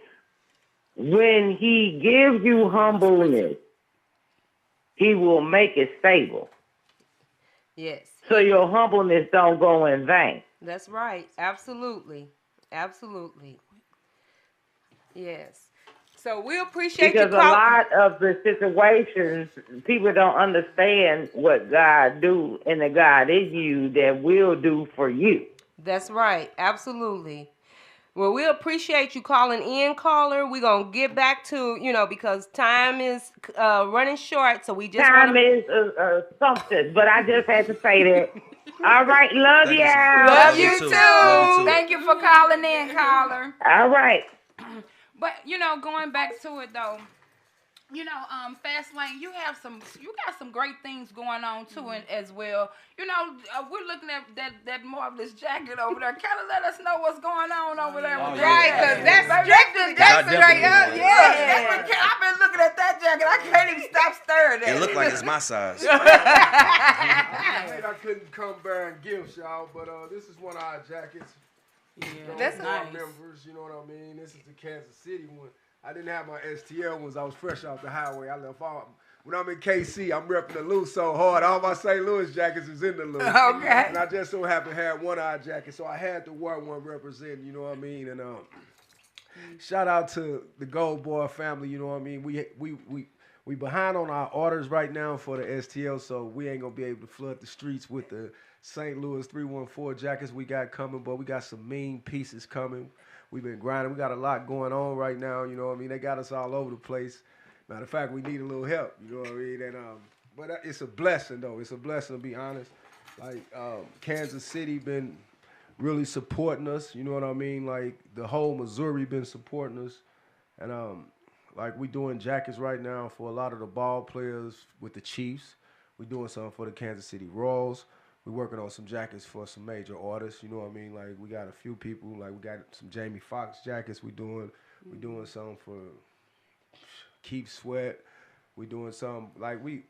when he gives you humbleness, he will make it stable. Yes. So your humbleness don't go in vain. That's right. Absolutely. Yes. So we appreciate because you a lot of the situations, people don't understand what God do and the God in you that will do for you. That's right. Absolutely. Well, we appreciate you calling in, caller. We're going to get back to, because time is running short, so we just Time is something, but I just had to say that. All right, love y'all. Love you too. Thank you for calling in, caller. All right. But, going back to it, though, Fast Lane, you got some great things going on too, and as well. We're looking at that marvelous jacket over there. Kind of let us know what's going on over there. Oh, with yeah. Right, because that's strictly I Jackson right definitely up. want Yeah. I've been looking at that jacket. I can't even stop staring at it. It looked like it's my size. I couldn't come bearing gifts, y'all, but this is one of our jackets. Yeah, That's nice. Members, you know what I mean? This is the Kansas City one. I didn't have my STL ones. I was fresh off the highway. I left all. When I'm in KC, I'm repping the Lou so hard. All my St. Louis jackets is in the Lou. Okay. And I just so happened to have one of our jackets, so I had to wear one representing, you know what I mean? And shout out to the Gold Boy family, you know what I mean? We behind on our orders right now for the STL, so we ain't gonna be able to flood the streets with the St. Louis 314 jackets we got coming, but we got some mean pieces coming. We've been grinding. We got a lot going on right now, you know what I mean? They got us all over the place. Matter of fact, we need a little help, you know what I mean? And but it's a blessing, though. It's a blessing, to be honest. Like, Kansas City been really supporting us, you know what I mean? Like, the whole Missouri been supporting us. And, like, we doing jackets right now for a lot of the ball players with the Chiefs. We doing something for the Kansas City Royals. We working on some jackets for some major artists, you know what I mean? Like, we got a few people. Like, we got some Jamie Foxx jackets we doing. We doing something for Keith Sweat. We doing some, like, we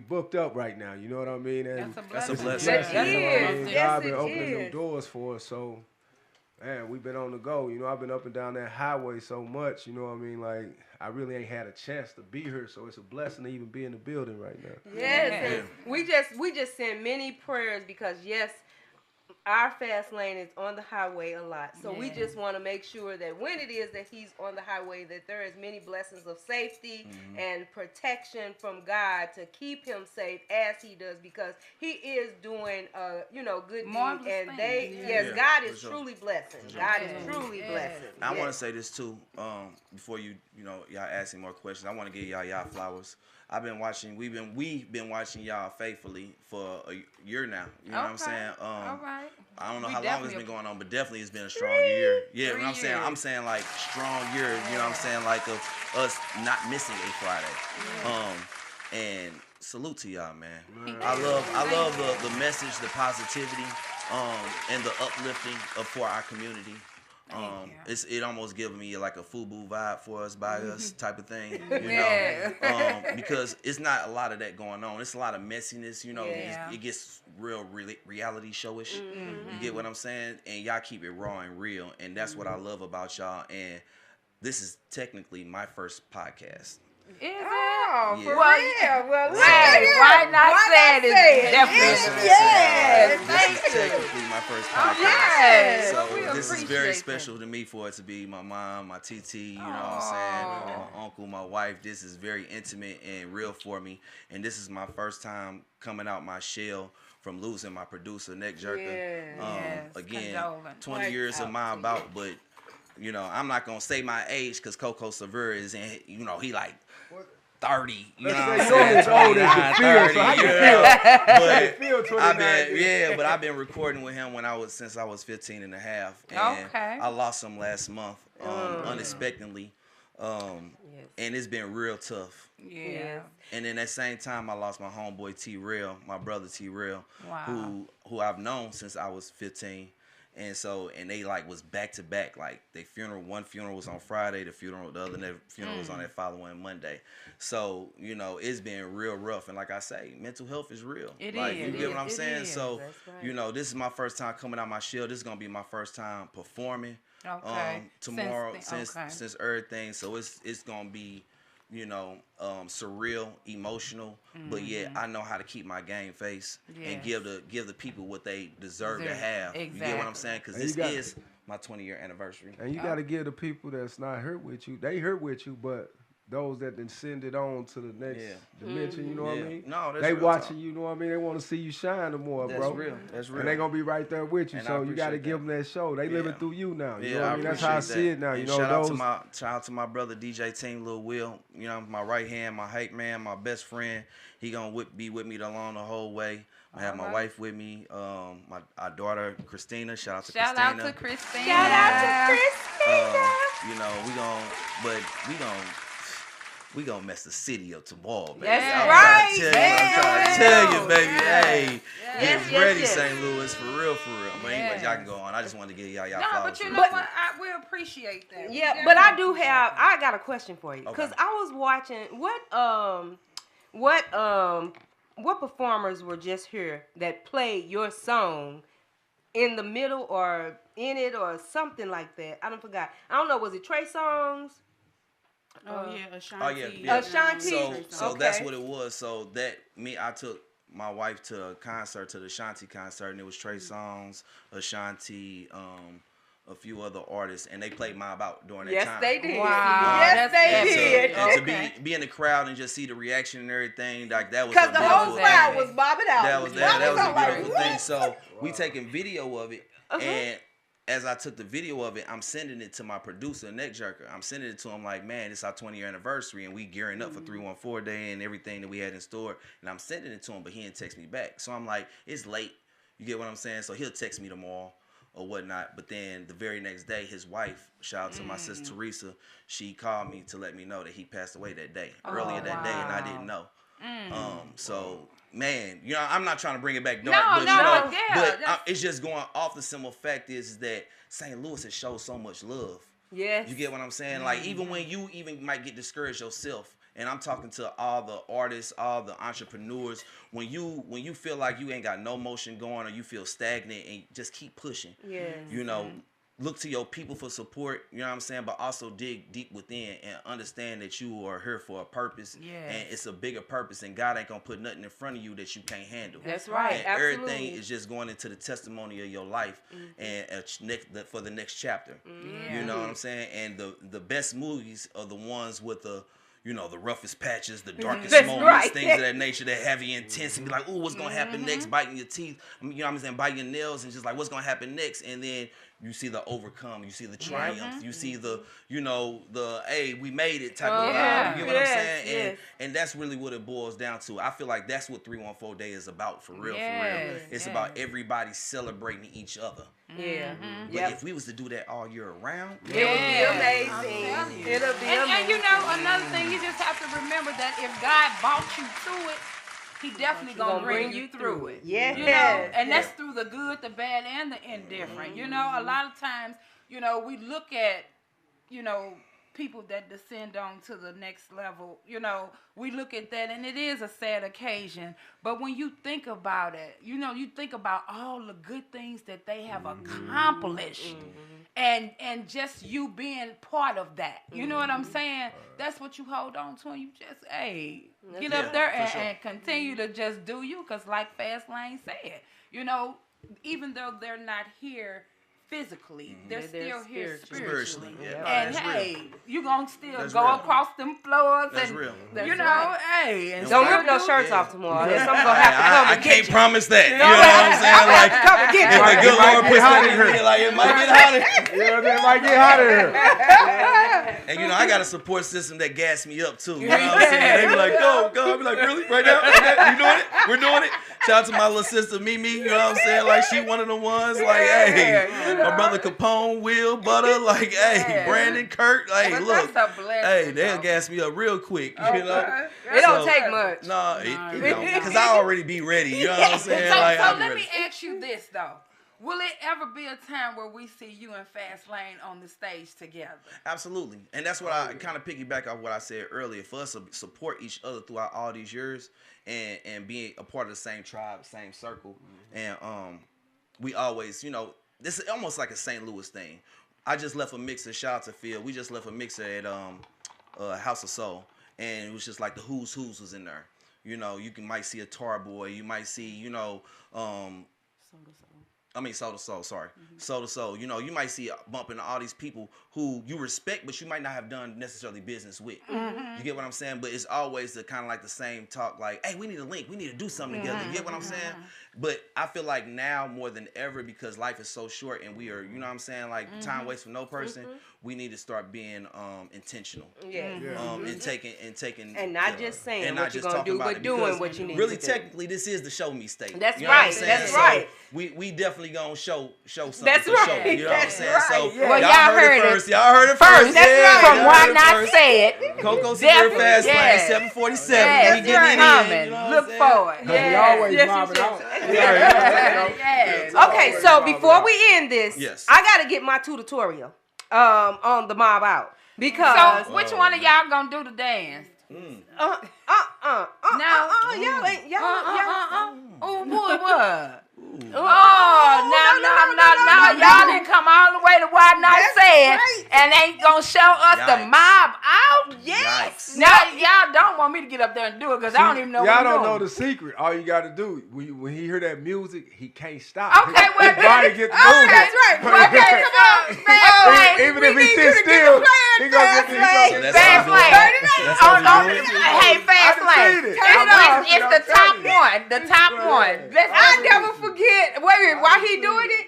booked up right now, you know what I mean? And That's a blessing. That is. God Yes, been it opening them is. doors for us, so man, we've been on the go. You know, I've been up and down that highway so much, you know what I mean? Like, I really ain't had a chance to be here, so it's a blessing to even be in the building right now. Yes, and we just send many prayers because yes, our fast lane is on the highway a lot. So we just want to make sure that when it is that he's on the highway, that there is many blessings of safety and protection from God to keep him safe as he does, because he is doing good Marvelous deed. And things. God is for sure. truly blessing. God is truly blessing. I want to say this too. Before y'all asking more questions, I want to give y'all flowers. We've been watching y'all faithfully for a year now. You know what I'm saying? All right. I don't know how long it's been going on, but definitely it's been a strong year. Yeah, what I'm saying like strong year. You know what I'm saying, like of us not missing a Friday. And salute to y'all, man. I love the message, the positivity, and the uplifting for our community. It almost gives me like a FUBU vibe for us, by us type of thing, you know, because it's not a lot of that going on. It's a lot of messiness, you know. It gets real reality showish. You get what I'm saying? And y'all keep it raw and real, and that's what I love about y'all. And this is technically my first podcast. Is it? Oh, for Well, real. Well, why not say it? Definitely. Yes. This is technically my first podcast. Yes. So We this is appreciate very that. special to me for it to be my mom, my TT, you know what I'm saying, my uncle, my wife. This is very intimate and real for me. And this is my first time coming out my shell from losing my producer, Neck Jerker. Again, condolence. 20 years of my about, but you know, I'm not gonna say my age because Coco Severe is in, you know, he like 30, you know what I'm saying? It's old as you feel, so I can feel. But I've been recording with him since I was 15 and a half. And I lost him last month, unexpectedly. And it's been real tough. Yeah. And then at the same time, I lost my homeboy T-Real, my brother T-Real, who I've known since I was 15. And they like was back to back, like one funeral was on Friday, the other funeral was on that following Monday. So, you know, it's been real rough. And like I say, mental health is real. You get what I'm saying? So, you know, this is my first time coming out my shell. This is going to be my first time performing tomorrow since everything. So it's going to be, you know, surreal, emotional, but yet I know how to keep my game face and give the people what they deserve to have. Exactly. You get what I'm saying? Because this is my 20-year anniversary. And you got to give the people that's not hurt with you, they hurt with you, but those that then send it on to the next dimension, you know what I mean? No, that's they real watching talk. You know what I mean? They want to see you shine more, That's bro. real. That's real. And they gonna be right there with you, And so I you got to appreciate give them that show. They living through you now. You know what I mean? That's how I see it now. And you know, shout out to my brother DJ Team Lil Will. You know, my right hand, my hype man, my best friend. He gonna be with me along the whole way. I have my wife with me, our daughter Christina. Shout out to Christina. Shout out to Christina. Shout out to Christina. You know, we we gonna mess the city up tomorrow, baby. That's I'm right. trying to tell you, baby. Hey, Yes, get ready, yes. St. Louis, for real, for real. But anyways, y'all can go on. I just wanted to give y'all No, flowers. but you for know real. what? We appreciate that. Yeah, We but I definitely do appreciate have. that. I got a question for you because Okay. I was watching what performers were just here that played your song in the middle or in it or something like that. I don't forgot. I don't know. Was it Trey Songs? Oh yeah, Ashanti. Oh, yeah. Ashanti. So that's Okay. what it was. So I took my wife to a concert, to the Ashanti concert, and it was Trey Songz, Ashanti, a few other artists, and they played My About during that Yes, time. they did. Wow. Yes, they And did. to be in the crowd and just see the reaction and everything, like that was Because a the beautiful whole crowd thing. was bobbing out. That was I'm a like, beautiful what? thing. So we taking video of it, Uh-huh. and as I took the video of it, I'm sending it to my producer, Neck Jerker. I'm sending it to him like, man, it's our 20-year anniversary, and we gearing up for 314 Day and everything that we had in store. And I'm sending it to him, but he didn't text me back. So I'm like, it's late. You get what I'm saying? So he'll text me tomorrow or whatnot. But then the very next day, his wife, shout out to my sister Teresa, she called me to let me know that he passed away that day, earlier that day, and I didn't know. So man, you know, I'm not trying to bring it back dark, but it's just going off the simple fact is that St. Louis has showed so much love. Yes. You get what I'm saying? Like even when you even might get discouraged yourself, and I'm talking to all the artists, all the entrepreneurs, when you feel like you ain't got no motion going or you feel stagnant, and just keep pushing. Yes. You know, look to your people for support, you know what I'm saying? But also dig deep within and understand that you are here for a purpose. Yes. And it's a bigger purpose, and God ain't gonna put nothing in front of you that you can't handle. That's right. And Absolutely. everything is just going into the testimony of your life and for the next chapter. You know what I'm saying? And the best movies are the ones with the, you know, the roughest patches, the darkest That's moments, right. things of that nature that have you intense and be like, ooh, what's gonna happen next? Biting your teeth, you know what I'm saying? Biting your nails and just like, what's gonna happen next? And then you see the overcome, you see the triumph, you see the, you know, the, hey, we made it type of vibe. You get what I'm saying? Yes. And that's really what it boils down to. I feel like that's what 314 Day is about, for real, for real. Yes, It's about everybody celebrating each other. Yeah. But if we was to do that all year round, It would be amazing. It'll be amazing. And you know, another thing, you just have to remember that if God brought you to it, He definitely gonna bring you through it. Yes. You know, and that's through the good, the bad, and the indifferent. You know, a lot of times, you know, we look at, you know, people that descend on to the next level, you know, we look at that and it is a sad occasion. But when you think about it, you know, you think about all the good things that they have accomplished and just you being part of that. You know what I'm saying? That's what you hold on to, and you just, hey, get up there and continue to just do you, because like Fastlane said, you know, even though they're not here physically, they're still here spiritually. And hey, you gonna still go across them floors and you know, hey, and Don't rip no shirts off tomorrow. There's something gonna have to come I and get can't you. promise that. You know what I'm saying? Like, Come and get if you. the good Lord puts hot that in in here. here, like it might get hotter. You know what I mean? It might get hotter here. And you know, I got a support system that gas me up too. You know what I'm saying? They be like, go. I be like, really? Right now? Okay, you doing it? We're doing it. Shout out to my little sister Mimi, you know what I'm saying? Like, she one of the ones, like, hey, my brother Capone, Will, Butter, like, hey, Brandon, Kurt, hey, but look. that's a blessing, Hey, they'll though. gas me up real quick, you know? It don't take much. No, it don't. Because I already be ready, you know what I'm saying? So, Like, so I be let ready. me ask you this though. Will it ever be a time where we see you and Fastlane on the stage together? Absolutely. And that's what I kind of piggyback off what I said earlier. For us to support each other throughout all these years and being a part of the same tribe, same circle. And we always, you know, this is almost like a St. Louis thing. I just left a mixer, shout out to Phil. We just left a mixer at House of Soul. And it was just like the who's was in there. You know, might see a Tar Boy. You might see, you know, Soul to Soul, sorry. Soul to Soul. You know, you might see bumping all these people who you respect, but you might not have done necessarily business with. You get what I'm saying? But it's always the kind of like the same talk, like, hey, we need a link. We need to do something together. You get what I'm saying? But I feel like now more than ever, because life is so short and we are, you know what I'm saying, like time waits for no person, we need to start being intentional. Yeah. And taking and not just saying and what not you're just gonna do, talking but about it, doing because what you need really to do. technically this is the show me state. That's you know what I'm right. saying? That's So right. we definitely gonna show something. That's for right. Sure, you know That's what I'm saying? right. So Well, y'all heard it first. Y'all heard it first. That's Yeah, right. From y'all Why heard it Not first. Say It. Coco See Definitely, Fast yes. Lane 747. Yes, We getting it in. coming. You know what Look I'm saying? for it. We always Yes, mobbing yes, out. Yes. Okay, so before we end this, Yes. I gotta get my tutorial on the mob out because So, which one of y'all gonna do the dance? y'all ain't Oh, boy, what? No. Y'all didn't come all the way to Why Not Say It and ain't gonna show us the Yikes. mob out? Yes. Now, y'all don't want me to get up there and do it because I don't even know what Y'all I'm don't doing. know the secret. All you got to do when he hear that music, he can't stop. Okay, well, his body gets okay, moving. that's right. Okay, come on. Fast lane. Even if he sits still, he gonna So get. that's Fast how we lane. do it. That's how we do it. Hey, fast I done lane. seen it. Turn it off. It's the top one. The top one. I never forget. Wait, while he doing it?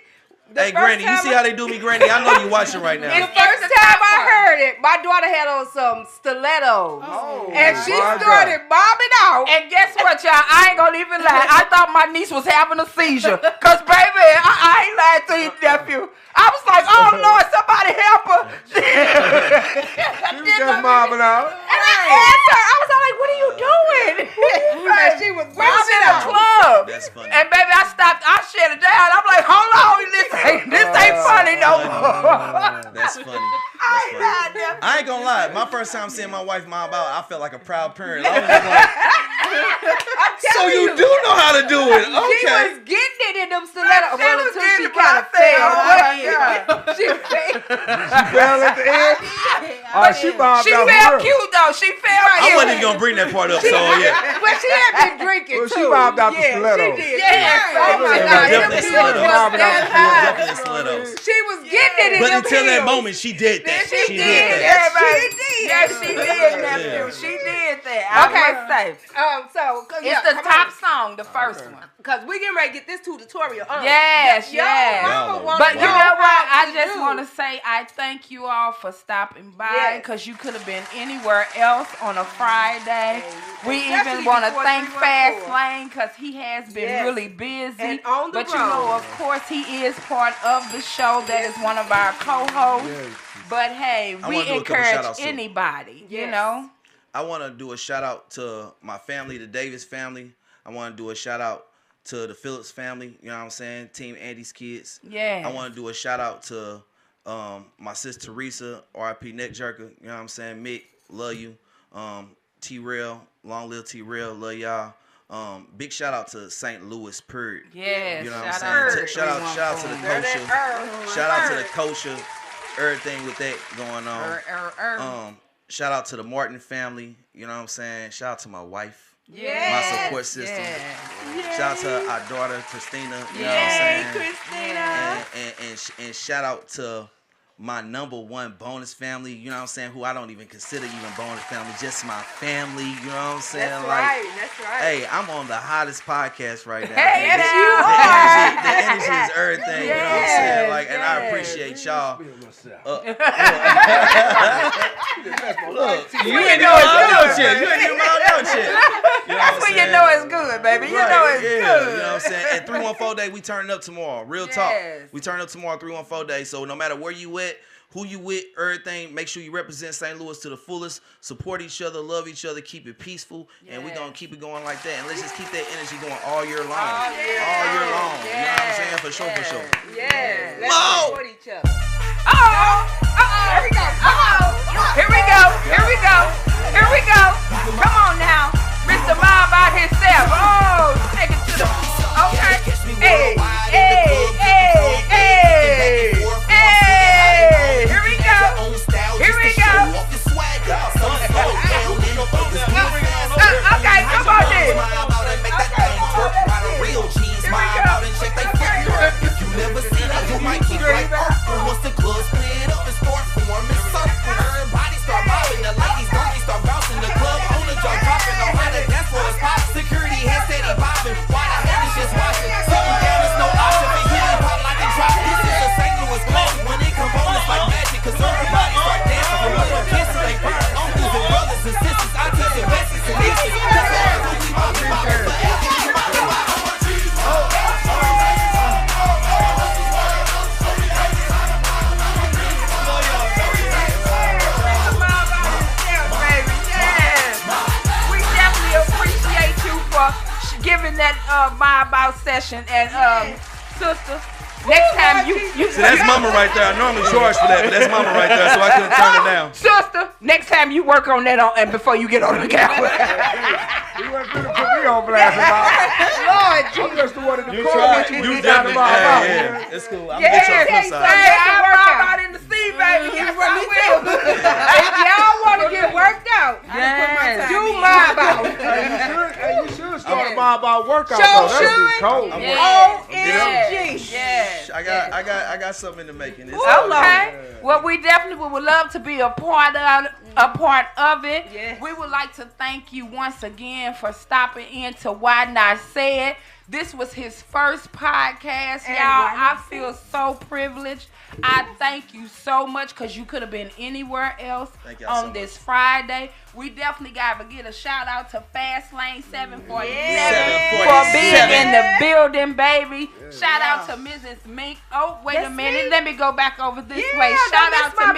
Hey, Granny, you see how they do me, Granny? I know you watching right now. The first time I heard it, my daughter had on some stilettos. And she started bobbing out. And guess what, y'all? I ain't gonna even lie. I thought my niece was having a seizure. Cause baby, I ain't lying to you, nephew. I was like, oh Lord, somebody help her. She was just mobbing out. And I asked her, I was all like, what are you doing? And she was bobbing in a out. club. That's funny. And baby, I stopped. I shut it down. I'm like, hold on, this ain't funny no more. That's funny. That's funny. I ain't gonna lie. My first time seeing my wife mob out, I felt like a proud parent. I was just like, so you do know how to do it. She Okay. was getting it in them stilettos. She Well, was until getting she it, kind of but I fell. fell. She fell. She fell at the end. Oh, she bobbed She out. felt for real. cute though. She felt I cute. wasn't even gonna bring that part up, so yeah. Well, she had been drinking Well, too. she bobbed out the stilettos. She did. Yes. Oh my Yeah, God. definitely Them stilettos. people was that high. Definitely stilettos. She was getting it in But them until that heels. moment, she did that. She did. that. Everybody. She did. Yes, she did, nephew. She did that. I must say. It's the top song, the first one. Because we getting ready to get this tutorial on. Yes, Y'all yes. mama wanna But you know what? I to just do. want to say I thank you all for stopping by Yes. because you could have been anywhere else on a Friday. We Especially even want to before thank 314. Fast Lane because he has been Yes. really busy. And on the but you know, road. of course, he is part of the show. That is one of our co-hosts. Yes. But hey, I we wanna do a couple encourage shout-outs, too. anybody, you Yes. know. I want to do a shout out to my family, the Davis family. I want to do a shout out to the Phillips family. You know what I'm saying? Team Andy's kids. Yeah. I want to do a shout out to my sis Teresa, R.I.P. Neck Jerker. You know what I'm saying? Mick, love you. T-Rail, long live T-Rail, love y'all. Big shout out to St. Louis, period. Yes. You know what I'm shout saying? out Shout out to the kosher. Shout out to the kosher. Everything with that going on. Shout out to the Martin family. You know what I'm saying? Shout out to my wife. My support system. Yes. Shout out to our daughter Christina. You know Yay, what I'm saying? Christina. And shout out to my number one bonus family, you know what I'm saying, who I don't even consider even bonus family, just my family, you know what I'm saying? That's like, right. That's right. Hey, I'm on the hottest podcast right now. Hey, man. yes, The you energy is everything, you know what I'm saying? Like, and I appreciate y'all. Look, you ain't even out shit. You ain't even out shit. That's when you know it's good, baby. You know it's good. You know what I'm saying? And 314 Day, we turning up tomorrow. Real talk. Yes. We turn up tomorrow, 314 Day. So no matter where you at, who you with, everything, make sure you represent St. Louis to the fullest. Support each other, love each other, keep it peaceful. And we're going to keep it going like that. And let's just keep that energy going all year long. All year long. You know what I'm saying? For sure, for sure. Yes. Let's Mo! support each other. Here we go. Here we go. Here we go. Here we go. Come on now. Mr. Mob by himself. Oh, take it to the. Okay. Hey, hey, hey, hey. Hey. Here we go. Here we go. Okay, come on then. If you never seen it, you might keep like Once the club split up and start forming circles, everybody start mobbing. The ladies don't giving that My About session. And sister, next time you See, that's mama right there. I normally charge for that, but that's mama right there, so I couldn't turn it down. Sister, next time you work on that and before you get on the camera. You weren't going to put me on blast about Lord, I'm just the one in the You corner. tried. You definitely. Yeah. It's cool. I'm gonna get you on the flip Hey, side. I'm out in the sea, baby. Yes, I will. If y'all want to get worked out, do My About. Hey, you should start a My About workout. Sure though. That'd be should. cold. OMG. Yes. I got something in the making. It's Okay. Well, we definitely would love to be a part of it. Yes. We would like to thank you once again for stopping in to Why Not Say It. This was his first podcast, y'all. I feel so privileged. I thank you so much because you could have been anywhere else on this Friday. We definitely got to get a shout out to Fastlane 747 for being in the building, baby. Shout out to Mrs. Mink. Oh, wait a minute. Let me go back over this way. Shout out to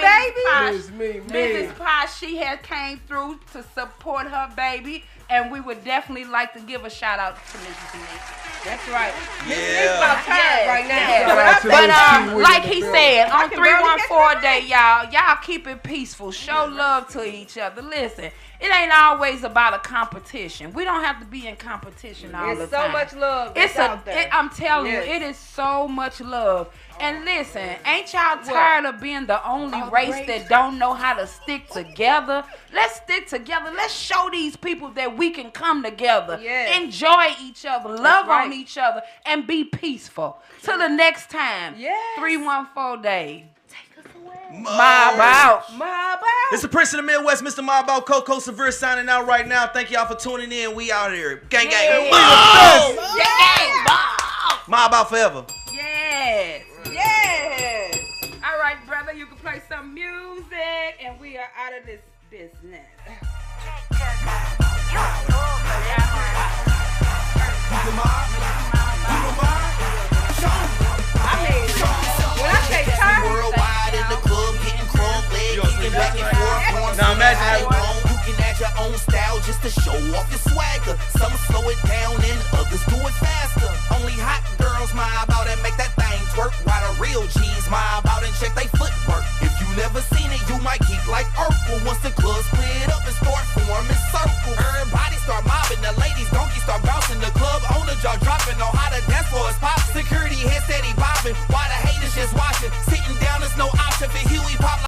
Mrs. Posh. She had came through to support her baby. And we would definitely like to give a shout out to Mrs. Mink. That's right. Yeah. About time right now. But like he said, on 314 Day, y'all keep it peaceful. Show love to each other. Listen, it ain't always about a competition. We don't have to be in competition all the time. It's so much love out there. I'm telling you, it is so much love. And listen, ain't y'all tired of being the only race that don't know how to stick together? Let's stick together. Let's show these people that we can come together, enjoy each other, love on each other, and be peaceful. Till the next time, 314 Day. Take us away. My About. It's the Prince of the Midwest, Mr. My About Coco See signing out right now. Thank y'all for tuning in. We out here. Gang, gang. My About forever. Yes. Yes. All right, brother, you can play some music, and we are out of this business. When I say time, worldwide in the club, getting crunk, kicking back and forth. Now imagine how you can add your own style just to show off your swagger. Some slow it down and others do it faster. Only hot girls my about and make that thing twerk. While the real G's my about and check they footwork. If you never seen it, you might keep like Urkel. Once the club split up and start forming circles. Everybody start mobbing, the ladies donkey start bouncing. The club owner jaw dropping on how to dance for his pop. Security head steady bobbing while the haters just watching. Sitting down is no option for Huey Pop.